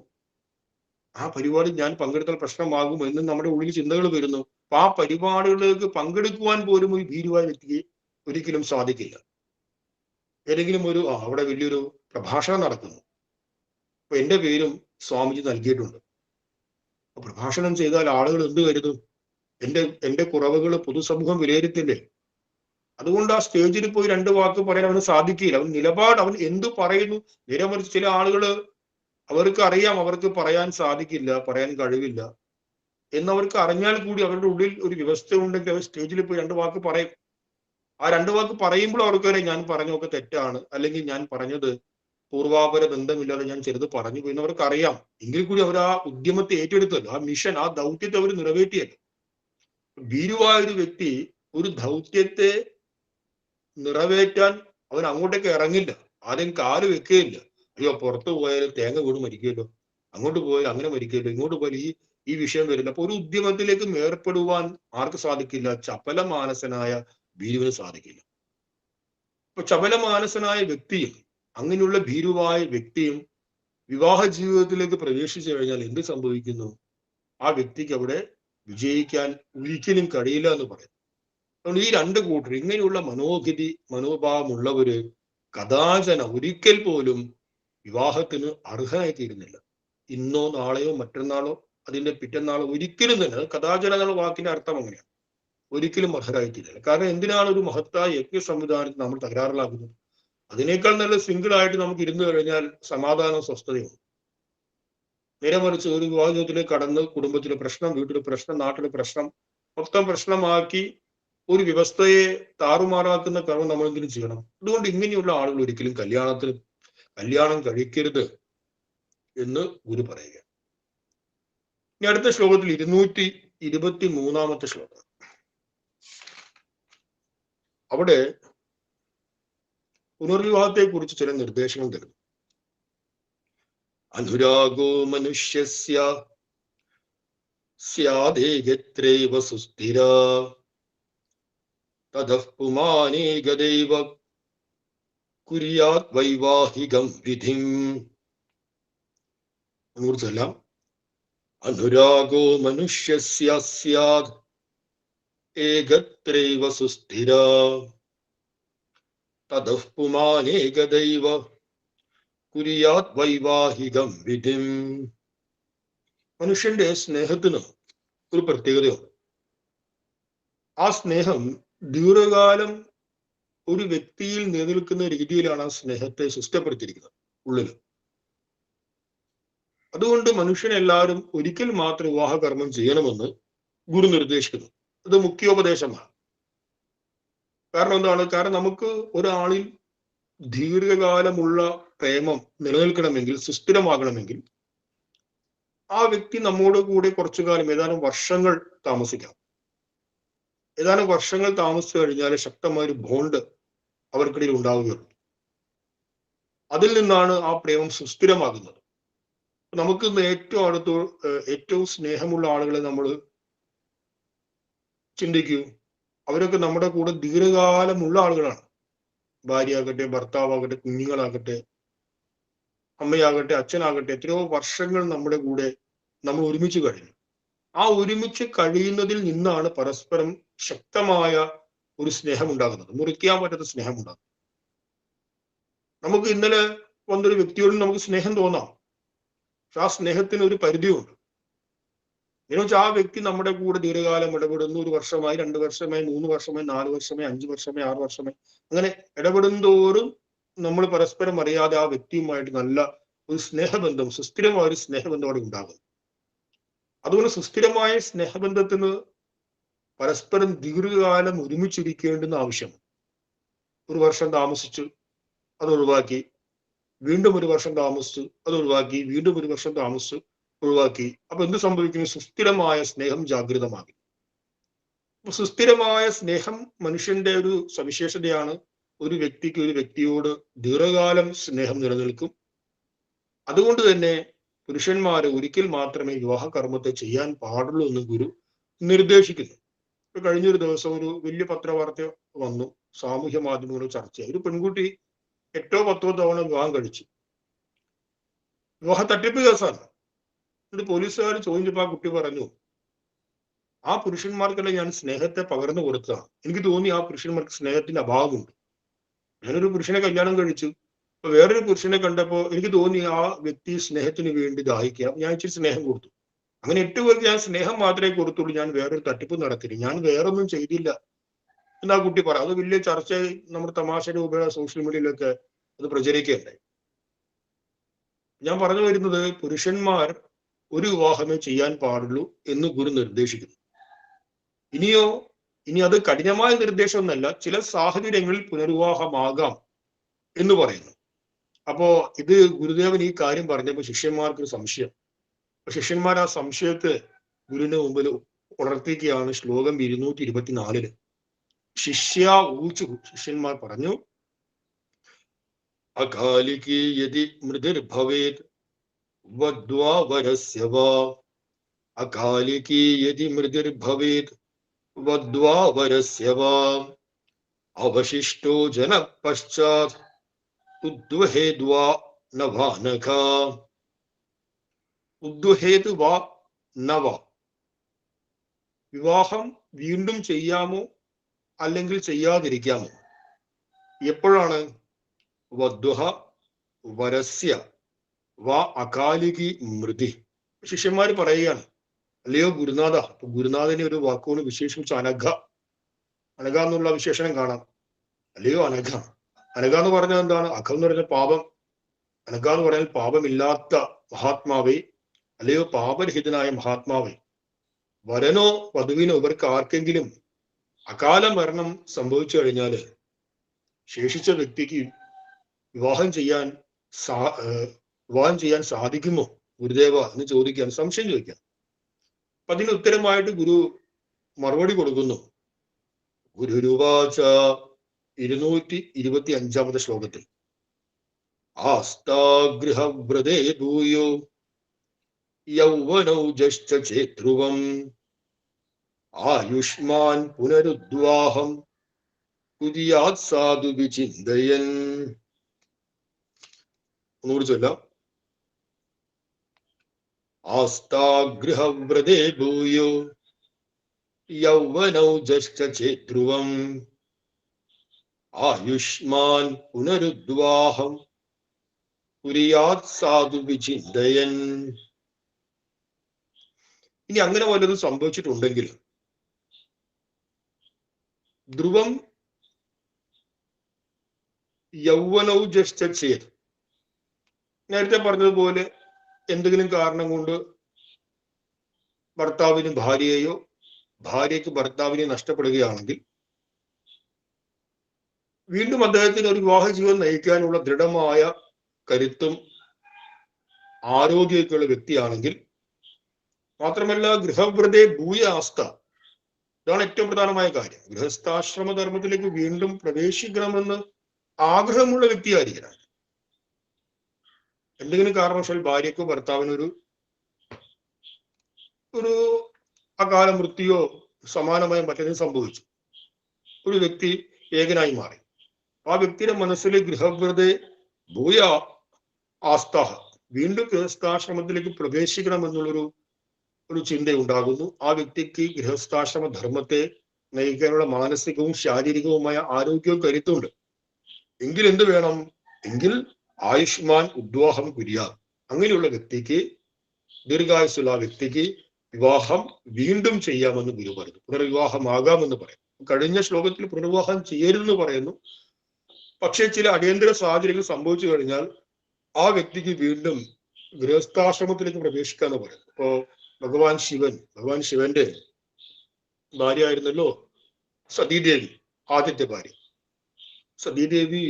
ആ പരിപാടി ഞാൻ പങ്കെടുത്താൽ പ്രശ്നമാകും എന്ന് നമ്മുടെ ഉള്ളിൽ ചിന്തകൾ വരുന്നു. അപ്പൊ ആ പരിപാടികളിലേക്ക് പങ്കെടുക്കുവാൻ പോലും ഒരു ഭീരുവായ വ്യക്തിക്ക് ഒരിക്കലും സാധിക്കില്ല. ഏതെങ്കിലും അവിടെ വലിയൊരു പ്രഭാഷണം നടക്കുന്നു, അപ്പൊ എന്റെ പേരും സ്വാമിജി നൽകിയിട്ടുണ്ട്. പ്രഭാഷണം ചെയ്താൽ ആളുകൾ എന്ത് കരുതും? എന്റെ കുറവുകൾ പൊതുസമൂഹം വിലയിരുത്തില്ലേ? അതുകൊണ്ട് ആ സ്റ്റേജിൽ പോയി 2 വാക്ക് പറയാൻ അവന് സാധിക്കില്ല. അവൻ എന്തു പറയുന്നു? നേരെ മറിച്ച് ചില ആളുകൾ അവർക്ക് അറിയാം അവർക്ക് പറയാൻ സാധിക്കില്ല, പറയാൻ കഴിവില്ല എന്നവർക്ക് അറിഞ്ഞാൽ കൂടി അവരുടെ ഉള്ളിൽ ഒരു വ്യവസ്ഥ ഉണ്ടെങ്കിൽ അവർ സ്റ്റേജിൽ പോയി 2 വാക്ക് പറയും. ആ 2 വാക്ക് പറയുമ്പോൾ അവർക്ക് ഞാൻ പറഞ്ഞൊക്കെ തെറ്റാണ്, അല്ലെങ്കിൽ ഞാൻ പറഞ്ഞത് പൂർവാപര ബന്ധമില്ലാതെ ഞാൻ ചെറുത് പറഞ്ഞു പോയി അവർക്ക് അറിയാം. എങ്കിൽ കൂടി അവർ ആ ഉദ്യമത്തെ ഏറ്റെടുത്തല്ലോ, ആ മിഷൻ, ആ ദൗത്യത്തെ അവർ നിറവേറ്റിയല്ലോ. ഭീരുവായ ഒരു വ്യക്തി ഒരു ദൗത്യത്തെ നിറവേറ്റാൻ അവൻ അങ്ങോട്ടേക്ക് ഇറങ്ങില്ല, ആദ്യം കാല് വെക്കുകയില്ല. അയ്യോ പുറത്തു പോയാലും തേങ്ങ വീണ് മരിക്കുമല്ലോ, അങ്ങോട്ട് പോയാൽ അങ്ങനെ മരിക്കുമല്ലോ, ഇങ്ങോട്ട് പോയാൽ ഈ വിഷയം വരില്ല. അപ്പൊ ഒരു ഉദ്യമത്തിലേക്ക് ഏർപ്പെടുവാൻ ആർക്ക് സാധിക്കില്ല? ചപല മാനസനായ ഭീരുവിന് സാധിക്കില്ല. അപ്പൊ ചപല മാനസനായ വ്യക്തിയും അങ്ങനെയുള്ള ഭീരുവായ വ്യക്തിയും വിവാഹ ജീവിതത്തിലേക്ക് പ്രവേശിച്ചു കഴിഞ്ഞാൽ എന്ത് സംഭവിക്കുന്നു? ആ വ്യക്തിക്ക് അവിടെ വിജയിക്കാൻ ഒരിക്കലും കഴിയില്ല എന്ന് പറയും. അതുകൊണ്ട് ഈ രണ്ട് കൂട്ടർ, ഇങ്ങനെയുള്ള മനോഭാവമുള്ളവര് കഥാചന ഒരിക്കൽ പോലും വിവാഹത്തിന് അർഹനായി തീരുന്നില്ല. ഇന്നോ നാളെയോ മറ്റന്നാളോ അതിന്റെ പിറ്റന്നാളോ ഒരിക്കലും തന്നെ, കഥാചന എന്നുള്ള വാക്കിന്റെ അർത്ഥം അങ്ങനെയാണ്, ഒരിക്കലും അർഹരായി തീരുന്നില്ല. കാരണം എന്തിനാണ് ഒരു മഹത്തായ യജ്ഞ സംവിധാനത്തിൽ നമ്മൾ തകരാറിലാക്കുന്നത്? അതിനേക്കാൾ നല്ല സിംഗിൾ ആയിട്ട് നമുക്ക് ഇരുന്നു കഴിഞ്ഞാൽ സമാധാനവും സ്വസ്ഥതയും. നേരെ മറിച്ച് ഒരു വിവാഹ ജീവിതത്തിലേക്ക് കടന്ന് കുടുംബത്തിലെ പ്രശ്നം, വീട്ടിലെ പ്രശ്നം, നാട്ടിലെ പ്രശ്നം മൊത്തം പ്രശ്നമാക്കി ഒരു വ്യവസ്ഥയെ താറുമാറാക്കുന്ന കർമ്മം നമ്മളെങ്കിലും ചെയ്യണം. അതുകൊണ്ട് ഇങ്ങനെയുള്ള ആളുകൾ ഒരിക്കലും കല്യാണം കഴിക്കരുത് എന്ന് ഗുരു പറയുക. ഇനി അടുത്ത ശ്ലോകത്തിൽ 223 ശ്ലോകം. അവിടെ പുനർവിവാഹത്തെ കുറിച്ച് ചില നിർദ്ദേശങ്ങൾ തരുന്നു. അനുരാഗോ മനുഷ്യസ്യ സ്യാദേകത്രൈവ സുസ്ഥിര തതഃ പുമാനേകദൈവ കുര്യാത് വൈവാഹികം വിധിം. കുറിച്ചെല്ലാം അനുരാഗോ മനുഷ്യസ്യ സ്യാദ് ഏകത്രൈവ സുസ്ഥിര തതഃ പുമാനേകദൈവ കുര്യാത് വൈവാഹികം വിധിം. മനുഷ്യന്റെ സ്നേഹത്തിന് ഒരു പ്രത്യേകതയുണ്ട്. ആ സ്നേഹം ദീർഘകാലം ഒരു വ്യക്തിയിൽ നിലനിൽക്കുന്ന രീതിയിലാണ് ആ സ്നേഹത്തെ സൃഷ്ടപ്പെടുത്തിയിരിക്കുന്നത് ഉള്ളിൽ. അതുകൊണ്ട് മനുഷ്യനെല്ലാവരും ഒരിക്കൽ മാത്രം വിവാഹകർമ്മം ചെയ്യണമെന്ന് ഗുരു നിർദ്ദേശിക്കുന്നു. ഇത് മുഖ്യോപദേശമാണ്. കാരണം എന്താണ്? കാരണം നമുക്ക് ഒരാളിൽ ദീർഘകാലമുള്ള പ്രേമം നിലനിൽക്കണമെങ്കിൽ, സുസ്ഥിരമാകണമെങ്കിൽ ആ വ്യക്തി നമ്മോട് കൂടെ കുറച്ചു കാലം, ഏതാനും വർഷങ്ങൾ താമസിക്കാം. ഏതാനും വർഷങ്ങൾ താമസിച്ചു കഴിഞ്ഞാൽ ശക്തമായ ഒരു ബോണ്ട് അവർക്കിടയിൽ ഉണ്ടാവുകയുള്ളൂ. അതിൽ നിന്നാണ് ആ പ്രേമം സുസ്ഥിരമാകുന്നത്. നമുക്ക് ഏറ്റവും സ്നേഹമുള്ള ആളുകളെ നമ്മൾ ചിന്തിക്കൂ. അവരൊക്കെ നമ്മുടെ കൂടെ ദീർഘകാലമുള്ള ആളുകളാണ്. ഭാര്യയാകട്ടെ, ഭർത്താവാകട്ടെ, കുഞ്ഞുങ്ങളാകട്ടെ, അമ്മയാകട്ടെ, അച്ഛനാകട്ടെ, എത്രയോ വർഷങ്ങൾ നമ്മുടെ കൂടെ നമ്മൾ ഒരുമിച്ച് കഴിഞ്ഞു. ആ ഒരുമിച്ച് കഴിയുന്നതിൽ നിന്നാണ് പരസ്പരം ശക്തമായ ഒരു സ്നേഹം ഉണ്ടാകുന്നത്, മുറിക്കാൻ പറ്റാത്ത സ്നേഹം ഉണ്ടാകുന്നത്. നമുക്ക് ഇന്നലെ വന്നൊരു വ്യക്തിയോട് നമുക്ക് സ്നേഹം തോന്നാം, പക്ഷെ ആ സ്നേഹത്തിന് ഒരു പരിധിയുണ്ട്. എന്നുവെച്ചാൽ ആ വ്യക്തി നമ്മുടെ കൂടെ ദീർഘകാലം ഇടപെടുന്നു. 1 വർഷമായി, 2 വർഷമായി, 3 വർഷമായി, 4 വർഷമായി, 5 വർഷമായി, 6 വർഷമായി, അങ്ങനെ ഇടപെടുന്തോറും നമ്മൾ പരസ്പരം അറിയാതെ ആ വ്യക്തിയുമായിട്ട് നല്ല ഒരു സ്നേഹബന്ധം, സുസ്ഥിരമായ ഒരു സ്നേഹബന്ധം അവിടെ ഉണ്ടാകും. അതുപോലെ സുസ്ഥിരമായ സ്നേഹബന്ധത്തിന് പരസ്പരം ദീർഘകാലം ഒരുമിച്ചിരിക്കേണ്ടുന്ന ആവശ്യമാണ്. 1 വർഷം താമസിച്ചു, അത് ഒഴിവാക്കി, വീണ്ടും 1 വർഷം താമസിച്ചു, അത് ഒഴിവാക്കി, വീണ്ടും 1 വർഷം താമസിച്ചു, ഒഴിവാക്കി. അപ്പൊ എന്ത് സംഭവിക്കുന്നു? സുസ്ഥിരമായ സ്നേഹം ജാഗ്രതമാകും. അപ്പൊ സുസ്ഥിരമായ സ്നേഹം മനുഷ്യന്റെ ഒരു സവിശേഷതയാണ്. ഒരു വ്യക്തിക്ക് ഒരു വ്യക്തിയോട് ദീർഘകാലം സ്നേഹം നിലനിൽക്കും. അതുകൊണ്ട് തന്നെ പുരുഷന്മാര് ഒരിക്കൽ മാത്രമേ വിവാഹകർമ്മത്തെ ചെയ്യാൻ പാടുള്ളൂ എന്ന് ഗുരു നിർദ്ദേശിക്കുന്നു. ഇപ്പൊ കഴിഞ്ഞൊരു ദിവസം ഒരു വലിയ പത്രവാർത്ത വന്നു, സാമൂഹ്യ മാധ്യമങ്ങളിൽ ചർച്ചയായി. ഒരു പെൺകുട്ടി 8ഓ 10ഓ തവണ വിവാഹം കഴിച്ചു. വിവാഹ തട്ടിപ്പ് കേസാണ്. എന്നിട്ട് പോലീസുകാർ ചോദിച്ചപ്പോൾ ആ കുട്ടി പറഞ്ഞു, ആ പുരുഷന്മാർക്കല്ല ഞാൻ സ്നേഹത്തെ പകർന്നു കൊടുത്തതാണ്. എനിക്ക് തോന്നി ആ പുരുഷന്മാർക്ക് സ്നേഹത്തിന്റെ അഭാവമുണ്ട്. ഞാനൊരു പുരുഷനെ കല്യാണം കഴിച്ചു, അപ്പൊ വേറൊരു പുരുഷനെ കണ്ടപ്പോ എനിക്ക് തോന്നി ആ വ്യക്തി സ്നേഹത്തിന് വേണ്ടി ദാഹിക്കാം, ഞാൻ ഇച്ചിരി സ്നേഹം കൊടുത്തു. അങ്ങനെ 8 പേർക്ക് ഞാൻ സ്നേഹം മാത്രമേ കൊടുത്തുള്ളൂ, ഞാൻ വേറൊരു തട്ടിപ്പ് നടത്തില്ല, ഞാൻ വേറൊന്നും ചെയ്തില്ല എന്നാ കുട്ടി പറ. അത് വലിയ ചർച്ച, നമ്മുടെ തമാശ രൂപ സോഷ്യൽ മീഡിയയിലൊക്കെ അത് പ്രചരിക്കുകയുണ്ടായി. ഞാൻ പറഞ്ഞു വരുന്നത്, പുരുഷന്മാർ ഒരു വിവാഹമേ ചെയ്യാൻ പാടുള്ളൂ എന്ന് ഗുരു നിർദ്ദേശിക്കുന്നു. ഇനി അത് കഠിനമായ നിർദ്ദേശമൊന്നല്ല, ചില സാഹചര്യങ്ങളിൽ പുനർവിവാഹമാകാം എന്ന് പറയുന്നു. അപ്പോ ഇത് ഗുരുദേവൻ ഈ കാര്യം പറഞ്ഞപ്പോ ശിഷ്യന്മാർക്കൊരു സംശയം. ശിഷ്യന്മാർ ആ സംശയത്തെ ഗുരുവിന്റെ മുമ്പിൽ ഉണർത്തിക്കുകയാണ്. ശ്ലോകം 224. ശിഷ്യ ഊച്ചു, ശിഷ്യന്മാർ പറഞ്ഞു, അകാലികി യതി മൃതിർഭവേത് വദ്വാ വരസ്യ വാ, അകാലികി യതി മൃതിർഭവേത് വദ്വാ വരസ്യ വാ, അവശിഷ്ടോ ജന പശ്ചാത് ഉദ്വഹേദ്വാ നവാനഘ. ഉദ്വഹേത് വാ നവ, വിവാഹം വീണ്ടും ചെയ്യാമോ അല്ലെങ്കിൽ ചെയ്യാതിരിക്കാമോ? എപ്പോഴാണ്? വദ്വഹ വരസ്യ വാ അകാലികി മൃതി. ശിഷ്യന്മാര് പറയുകയാണ്, അല്ലയോ ഗുരുനാഥ. ഗുരുനാഥനെ ഒരു വാക്കുകൊണ്ട് വിശേഷിപ്പിച്ച അനഘ. അനഘ എന്നുള്ള വിശേഷണം കാണാം. അല്ലയോ അനഘ. അനഘ എന്ന് പറഞ്ഞാൽ എന്താണ്? അഘം എന്ന് പറഞ്ഞ പാപം. അനഘ എന്ന് പറഞ്ഞാൽ പാപമില്ലാത്ത മഹാത്മാവേ, അല്ലയോ പാപരഹിതനായ മഹാത്മാവേ, വരനോ വധുവിനോ ഇവർക്ക് ആർക്കെങ്കിലും അകാല മരണം സംഭവിച്ചു കഴിഞ്ഞാല് ശേഷിച്ച വ്യക്തിക്ക് വിവാഹം ചെയ്യാൻ സാധിക്കുമോ ഗുരുദേവ എന്ന് ചോദിക്കാൻ, സംശയം ചോദിക്കാൻ. അപ്പൊ അതിന് ഉത്തരമായിട്ട് ഗുരു മറുപടി കൊടുക്കുന്നു. ഗുരുരുവാച 225 ശ്ലോകത്തിൽ, ആസ്താഗൃഹവ്രതേ ഭൂയോ യൗവനൗജശ്ച ചേത്രുവം ആയുഷ്മാൻ പുനരുദ്വാഹം കുര്യാത് സാധു വിചിന്തയൻ. ഒന്നുകൂടി ചൊല്ലാം. ആസ്താഗൃഹവ്രതേ ഭൂയോ യൗവനൗജശ്ച ചേത്രുവം ആയുഷ്മാൻ പുനരുദ്വാഹം കുര്യാത് സാധു വിചിന്തയൻ. ഇനി അങ്ങനെ വല്ലതും സംഭവിച്ചിട്ടുണ്ടെങ്കിൽ ധ്രുവം യൗവനൗജശ്ച ചേത്, നേരത്തെ പറഞ്ഞതുപോലെ എന്തെങ്കിലും കാരണം കൊണ്ട് ഭർത്താവിന് ഭാര്യയെയോ ഭാര്യയ്ക്ക് ഭർത്താവിനെ നഷ്ടപ്പെടുകയാണെങ്കിൽ വീണ്ടും അദ്ദേഹത്തിന് ഒരു വിവാഹ ജീവിതം നയിക്കാനുള്ള ദൃഢമായ കരുത്തും ആരോഗ്യമൊക്കെയുള്ള വ്യക്തിയാണെങ്കിൽ, മാത്രമല്ല ഗൃഹവ്രതേ ഭൂയ ആസ്ഥ, ഇതാണ് ഏറ്റവും പ്രധാനമായ കാര്യം. ഗൃഹസ്ഥാശ്രമ ധർമ്മത്തിലേക്ക് വീണ്ടും പ്രവേശിക്കണമെന്ന് ആഗ്രഹമുള്ള വ്യക്തിയായിരിക്കണം. എന്തെങ്കിലും കാരണവശാൽ ഭാര്യയ്ക്കോ ഭർത്താവിനൊരു അകാല മൃത്യുയോ സമാനമായ മറ്റേതും സംഭവിച്ചു, ഒരു വ്യക്തി ഏകനായി മാറി. ആ വ്യക്തിയുടെ മനസ്സിൽ ഗൃഹവ്രതേ ഭൂയ ആസ്ഥാഹ, വീണ്ടും ഗൃഹസ്ഥാശ്രമത്തിലേക്ക് പ്രവേശിക്കണമെന്നുള്ളൊരു ചിന്ത ഉണ്ടാകുന്നു. ആ വ്യക്തിക്ക് ഗൃഹസ്ഥാശ്രമ ധർമ്മത്തെ നയിക്കാനുള്ള മാനസികവും ശാരീരികവുമായ ആരോഗ്യവും കരുത്തുണ്ട്. എങ്കിൽ എന്ത് വേണം? എങ്കിൽ ആയുഷ്മാൻ ഉദ്വാഹം കുര്യ, അങ്ങനെയുള്ള വ്യക്തിക്ക്, ദീർഘായുസുള്ള ആ വ്യക്തിക്ക് വിവാഹം വീണ്ടും ചെയ്യാമെന്ന് ഗുരു പറഞ്ഞു. പുനർവിവാഹമാകാമെന്ന് പറയും. കഴിഞ്ഞ ശ്ലോകത്തിൽ പുനർവിവാഹം ചെയ്യരുതെന്ന് പറയുന്നു. പക്ഷെ ചില അടിയന്തര സാഹചര്യങ്ങൾ സംഭവിച്ചു കഴിഞ്ഞാൽ ആ വ്യക്തിക്ക് വീണ്ടും ഗൃഹസ്ഥാശ്രമത്തിലേക്ക് പ്രവേശിക്കാന്ന് പറയുന്നു. ഇപ്പോ ഭഗവാൻ ശിവന്റെ ഭാര്യ ആയിരുന്നല്ലോ സതീദേവി, ആദ്യത്തെ ഭാര്യ. സതീദേവി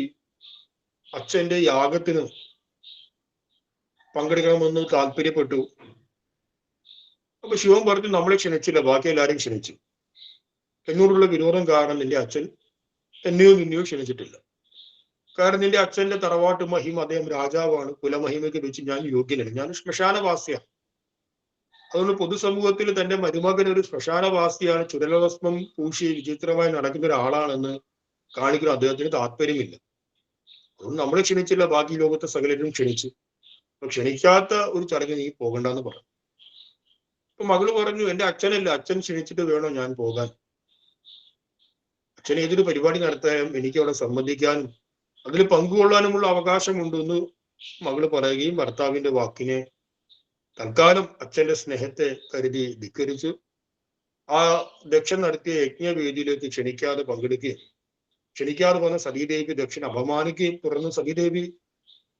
അച്ഛന്റെ യാഗത്തിന് പങ്കെടുക്കണമെന്ന് താല്പര്യപ്പെട്ടു. അപ്പൊ ശിവൻ പറഞ്ഞു, നമ്മളെ ക്ഷണിച്ചില്ല, ബാക്കി എല്ലാരെയും ക്ഷണിച്ചു. എന്നോടുള്ള വിരോധം കാരണം നിന്റെ അച്ഛൻ എന്നെയോ ക്ഷണിച്ചിട്ടില്ല. കാരണം നിന്റെ അച്ഛന്റെ തറവാട്ട് മഹിമ, അദ്ദേഹം രാജാവാണ്, കുലമഹിമയ്ക്ക് വെച്ച് ഞാൻ യോഗ്യനല്ല, ഞാൻ ശ്മശാനവാസിയാണ്. അതുകൊണ്ട് പൊതുസമൂഹത്തിൽ തന്റെ മരുമകൻ ഒരു ശ്മശാനവാസിയാണ്, ചുടലഭസ്മം പൂശി വിചിത്രമായി നടക്കുന്ന ഒരാളാണെന്ന് കാണിക്കുന്ന അദ്ദേഹത്തിന് താല്പര്യമില്ല. അതുകൊണ്ട് നമ്മളെ ക്ഷണിച്ചില്ല, ബാക്കി ലോകത്തെ സകലരും ക്ഷണിച്ചു. അപ്പൊ ക്ഷണിക്കാത്ത ഒരു ചടങ്ങ് നീ പോകണ്ടെന്ന് പറഞ്ഞു. അപ്പൊ മകള് പറഞ്ഞു, എന്റെ അച്ഛനല്ല, അച്ഛൻ ക്ഷണിച്ചിട്ട് വേണോ ഞാൻ പോകാൻ. അച്ഛൻ ഏതൊരു പരിപാടി നടത്താനും എനിക്ക് അവിടെ സംബന്ധിക്കാനും അതിൽ പങ്കുകൊള്ളാനുമുള്ള അവകാശമുണ്ടെന്ന് മകള് പറയുകയും ഭർത്താവിന്റെ വാക്കിനെ തൽക്കാലം അച്ഛന്റെ സ്നേഹത്തെ കരുതി ധിക്കരിച്ചു. ആ ദക്ഷൻ നടത്തിയ യജ്ഞവേദിയിലേക്ക് ക്ഷണിക്കാതെ പങ്കെടുക്കുകയും ക്ഷണിക്കാതെ വന്ന സതീദേവി ദക്ഷൻ അപമാനിക്കുകയും തുടർന്ന് സതീദേവി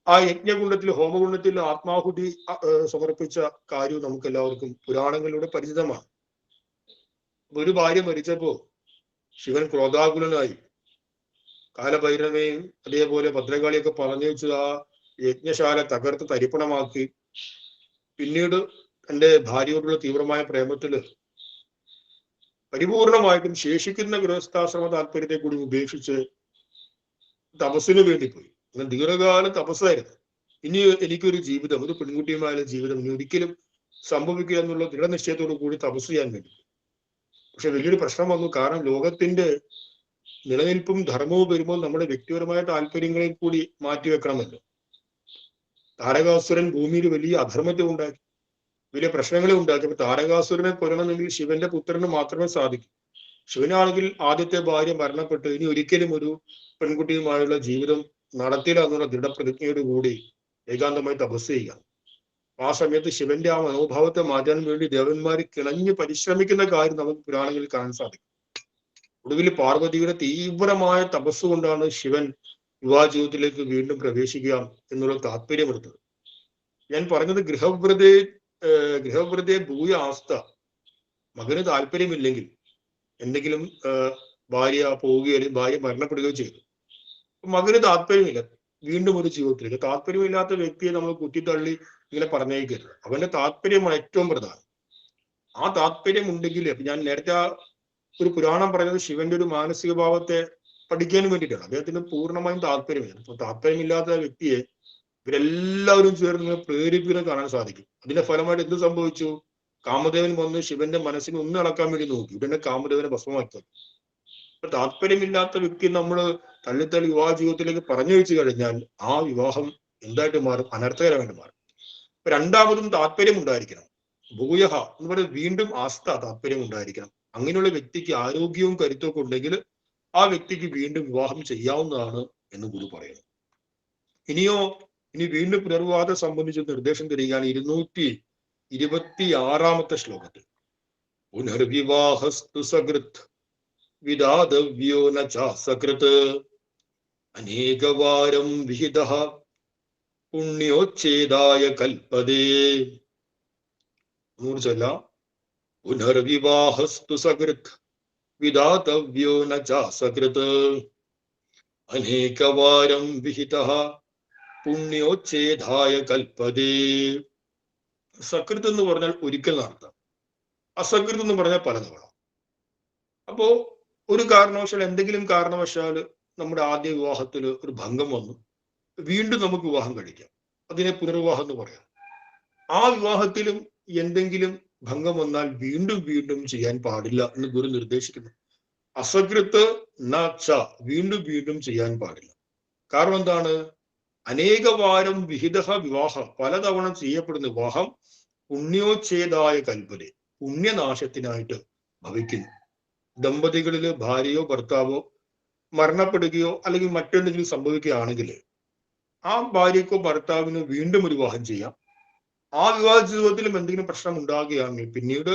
ആ യജ്ഞകുണ്ടത്തിൽ, ഹോമകുണ്ടത്തിൽ ആത്മാഹുതി സമർപ്പിച്ച കാര്യവും നമുക്ക് എല്ലാവർക്കും പുരാണങ്ങളിലൂടെ പരിചിതമാണ്. ഒരു ഭാര്യ മരിച്ചപ്പോ ശിവൻ ക്രോധാകുലനായി കാലഭൈരവയും അതേപോലെ ഭദ്രകാളിയൊക്കെ പറഞ്ഞു വെച്ച് ആ യജ്ഞശാല തകർത്ത് തരിപ്പണമാക്കി പിന്നീട് തന്റെ ഭാര്യയോടുള്ള തീവ്രമായ പ്രേമത്തില് പരിപൂർണമായിട്ടും ശേഷിക്കുന്ന ഗൃഹസ്ഥാശ്രമ താല്പര്യത്തെ കൂടി ഉപേക്ഷിച്ച് തപസ്സിന് വേണ്ടി പോയി. അങ്ങനെ ദീർഘകാലം തപസ്സായിരുന്നു. ഇനി എനിക്കൊരു ജീവിതം, ഒരു പെൺകുട്ടിയുമായ ജീവിതം ഇനി ഒരിക്കലും സംഭവിക്കുക എന്നുള്ള ദൃഢനിശ്ചയത്തോടു കൂടി തപസ് ചെയ്യാൻ വേണ്ടി. പക്ഷെ വലിയൊരു പ്രശ്നം വന്നു. കാരണം ലോകത്തിന്റെ നിലനിൽപ്പും ധർമ്മവും വരുമ്പോൾ നമ്മുടെ വ്യക്തിപരമായ താല്പര്യങ്ങളെ കൂടി മാറ്റിവെക്കണമല്ലോ. താരകാസുരൻ ഭൂമിയിൽ വലിയ അധർമ്മത്തെ ഉണ്ടാക്കി, വലിയ പ്രശ്നങ്ങളെ ഉണ്ടാക്കി. അപ്പൊ താരകാസുരനെ കൊല്ലണമെങ്കിൽ ശിവന്റെ പുത്രന് മാത്രമേ സാധിക്കൂ. ശിവനാണെങ്കിൽ ആദ്യത്തെ ഭാര്യ മരണപ്പെട്ട് ഇനി ഒരിക്കലും ഒരു പെൺകുട്ടിയുമായുള്ള ജീവിതം നടത്തില്ല എന്നുള്ള ദൃഢപ്രതിജ്ഞയോട് കൂടി ഏകാന്തമായി തപസ് ചെയ്യുക. ആ സമയത്ത് ശിവന്റെ ആ മനോഭാവത്തെ മാറ്റാൻ വേണ്ടി ദേവന്മാർ കിണഞ്ഞ് പരിശ്രമിക്കുന്ന കാര്യം നമുക്ക് പുരാണങ്ങളിൽ കാണാൻ സാധിക്കും. ഒടുവിൽ പാർവതിയുടെ തീവ്രമായ തപസ് കൊണ്ടാണ് ശിവൻ വിവാഹ ജീവിതത്തിലേക്ക് വീണ്ടും പ്രവേശിക്കുക എന്നുള്ള താല്പര്യമെടുത്തത്. ഞാൻ പറഞ്ഞത് ഗൃഹവ്രതേ ഭൂയ ആസ്ത. മകന് താല്പര്യമില്ലെങ്കിൽ എന്തെങ്കിലും ഭാര്യ പോവുകയോ അല്ലെങ്കിൽ ഭാര്യ മരണപ്പെടുകയോ ചെയ്തു, മകന് താല്പര്യമില്ല വീണ്ടും ഒരു ജീവിതത്തിലേക്ക്. താല്പര്യമില്ലാത്ത വ്യക്തിയെ നമ്മൾ കുത്തിത്തള്ളി ഇങ്ങനെ പറഞ്ഞേക്കരുത്. അവന്റെ താല്പര്യമാണ് ഏറ്റവും പ്രധാനം. ആ താല്പര്യം ഉണ്ടെങ്കിൽ, ഞാൻ നേരത്തെ ഒരു പുരാണം പറഞ്ഞത് ശിവന്റെ ഒരു മാനസിക ഭാവത്തെ പഠിക്കാൻ വേണ്ടിയിട്ടാണ്. അദ്ദേഹത്തിന് പൂർണ്ണമായും താല്പര്യമില്ല. അപ്പൊ താല്പര്യമില്ലാത്ത വ്യക്തിയെ ഇവരെല്ലാവരും ചേർന്ന് പ്രേരിപ്പിക്കുന്നത് കാണാൻ സാധിക്കും. അതിന്റെ ഫലമായിട്ട് എന്ത് സംഭവിച്ചു? കാമദേവൻ വന്ന് ശിവന്റെ മനസ്സിനെ ഒന്ന് ഇളക്കാൻ വേണ്ടി നോക്കി, ഉടനെ കാമദേവനെ ഭസ്മമാക്കി. അപ്പൊ താല്പര്യമില്ലാത്ത വ്യക്തി നമ്മൾ തള്ളിത്തള്ളി വിവാഹ ജീവിതത്തിലേക്ക് പറഞ്ഞു വെച്ചു കഴിഞ്ഞാൽ ആ വിവാഹം എന്തായിട്ട് മാറും? അനർത്ഥകരമായിട്ട് മാറും. അപ്പൊ രണ്ടാമതും താല്പര്യം ഉണ്ടായിരിക്കണം. ഭൂയഹ എന്ന് പറയുന്നത് വീണ്ടും ആസ്ഥ, താല്പര്യം ഉണ്ടായിരിക്കണം. അങ്ങനെയുള്ള വ്യക്തിക്ക് ആരോഗ്യവും കരുത്തൊക്കെ ഉണ്ടെങ്കിൽ ആ വ്യക്തിക്ക് വീണ്ടും വിവാഹം ചെയ്യാവുന്നതാണ് എന്ന് ഗുരു പറയുന്നു. ഇനി വീണ്ടും പുനർവിവാഹത്തെ സംബന്ധിച്ച് നിർദ്ദേശം തരികയാണ് 226 ശ്ലോകത്തിൽ. പുനർവിവാഹസ്തു സകൃത് വിദാതവ്യോ ന ചാസകൃത് അനേകവാരം വിഹിതഃ പുണ്യോച്ഛേദായ കൽപ്പതേ. ചൊല്ലാം. പുനർവിവാഹസ്തു സകൃത് വിദാതവ്യോ ന ചാസകൃത് അനേകവാരം വിഹിതഃ പുണ്യോച്ഛേദായ കൽപ്പതേ. സകൃത് എന്ന് പറഞ്ഞാൽ ഒരിക്കൽ നടത്താം, അസകൃത് എന്ന് പറഞ്ഞാൽ പലതവണ. അപ്പോ ഒരു കാരണവശാൽ, എന്തെങ്കിലും കാരണവശാൽ നമ്മുടെ ആദ്യ വിവാഹത്തിൽ ഒരു ഭംഗം വന്നു, വീണ്ടും നമുക്ക് വിവാഹം കഴിക്കാം. അതിനെ പുനർവിവാഹം എന്ന് പറയാം. ആ വിവാഹത്തിലും എന്തെങ്കിലും ഭംഗം വന്നാൽ വീണ്ടും വീണ്ടും ചെയ്യാൻ പാടില്ല എന്ന് ഗുരു നിർദ്ദേശിക്കുന്നു. അസകൃത്ത് നച്ച, വീണ്ടും വീണ്ടും ചെയ്യാൻ പാടില്ല. കാരണം എന്താണ്? അനേകവാരം വിഹിത വിവാഹം, പലതവണ ചെയ്യപ്പെടുന്ന വിവാഹം പുണ്യോച്ഛേദായ കൽപ്പനെ, പുണ്യനാശത്തിനായിട്ട് ഭവിക്കുന്നു. ദമ്പതികളില് ഭാര്യയോ ഭർത്താവോ മരണപ്പെടുകയോ അല്ലെങ്കിൽ മറ്റെന്തെങ്കിലും സംഭവിക്കുകയാണെങ്കിൽ ആ ഭാര്യക്കോ ഭർത്താവിനോ വീണ്ടും ഒരു വിവാഹം ചെയ്യാം. ആ വിവാഹ ജീവിതത്തിലും എന്തെങ്കിലും പ്രശ്നം ഉണ്ടാകുകയാണെങ്കിൽ പിന്നീട്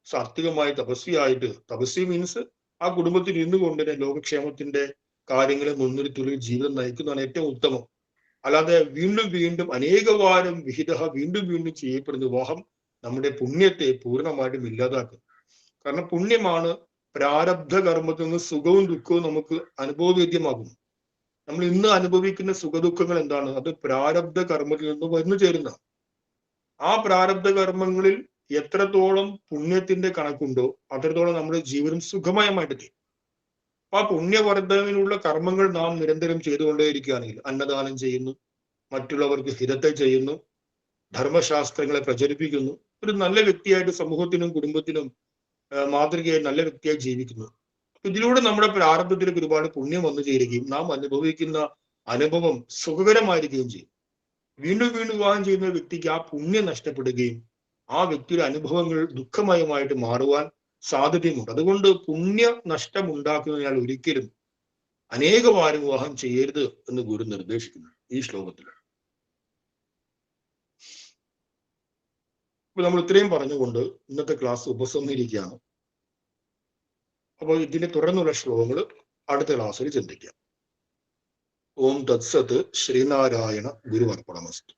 സാത്വികമായി തപസ്വിയായിട്ട്, തപസ്വി മീൻസ് ആ കുടുംബത്തിൽ ഇരുന്നു കൊണ്ട് തന്നെ ലോകക്ഷേമത്തിന്റെ കാര്യങ്ങളെ മുൻനിർത്തി ജീവിതം നയിക്കുന്നതാണ് ഏറ്റവും ഉത്തമം. അല്ലാതെ വീണ്ടും വീണ്ടും അനേകവാരം വിഹിത, വീണ്ടും വീണ്ടും ചെയ്യപ്പെടുന്ന വിവാഹം നമ്മുടെ പുണ്യത്തെ പൂർണ്ണമായിട്ടും ഇല്ലാതാക്കും. കാരണം പുണ്യമാണ് പ്രാരബ്ധ കർമ്മത്തിൽ നിന്ന് സുഖവും ദുഃഖവും നമുക്ക് അനുഭവവേദ്യമാകും. നമ്മൾ ഇന്ന് അനുഭവിക്കുന്ന സുഖദുഃഖങ്ങൾ എന്താണ്? അത് പ്രാരബ്ധ കർമ്മത്തിൽ നിന്ന് വന്നു ചേരുന്ന. ആ പ്രാരബ്ധ കർമ്മങ്ങളിൽ എത്രത്തോളം പുണ്യത്തിന്റെ കണക്കുണ്ടോ അത്രത്തോളം നമ്മുടെ ജീവിതം സുഖമയമായിട്ട് തീരും. ആ പുണ്യവർദ്ധനവിനുള്ള കർമ്മങ്ങൾ നാം നിരന്തരം ചെയ്തുകൊണ്ടേയിരിക്കുകയാണെങ്കിൽ, അന്നദാനം ചെയ്യുന്നു, മറ്റുള്ളവർക്ക് ഹിതത്തെ ചെയ്യുന്നു, ധർമ്മശാസ്ത്രങ്ങളെ പ്രചരിപ്പിക്കുന്നു, ഒരു നല്ല വ്യക്തിയായിട്ട് സമൂഹത്തിനും കുടുംബത്തിനും മാതൃകയായി നല്ല വ്യക്തിയായി ജീവിക്കുന്നു. ഇതിലൂടെ നമ്മുടെ പ്രാരംഭത്തിലേക്ക് ഒരുപാട് പുണ്യം വന്നു ചേരുകയും നാം അനുഭവിക്കുന്ന അനുഭവം സുഖകരമായിരിക്കുകയും ചെയ്യും. വീണ്ടും വീണ്ടും വിവാഹം ചെയ്യുന്ന വ്യക്തിക്ക് ആ പുണ്യം നഷ്ടപ്പെടുകയും ആ വ്യക്തിയുടെ അനുഭവങ്ങൾ ദുഃഖമയമായിട്ട് മാറുവാൻ സാധ്യതയുമുണ്ട്. അതുകൊണ്ട് പുണ്യ നഷ്ടം ഉണ്ടാക്കുന്നതിനാൽ ഒരിക്കലും അനേകവാരം വിവാഹം ചെയ്യരുത് എന്ന് ഗുരു നിർദ്ദേശിക്കുന്നു ഈ ശ്ലോകത്തിൽ. ഇപ്പൊ നമ്മൾ ഇത്രയും പറഞ്ഞുകൊണ്ട് ഇന്നത്തെ ക്ലാസ് ഉപസംഹരിക്കുകയാണ്. അപ്പോൾ ഇതിനെ തുടർന്നുള്ള ശ്ലോകങ്ങൾ അടുത്ത ക്ലാസ്സിൽ ചിന്തിക്കാം. ഓം തത്സത്. ശ്രീനാരായണ ഗുരുവർപ്പണമസ്തു.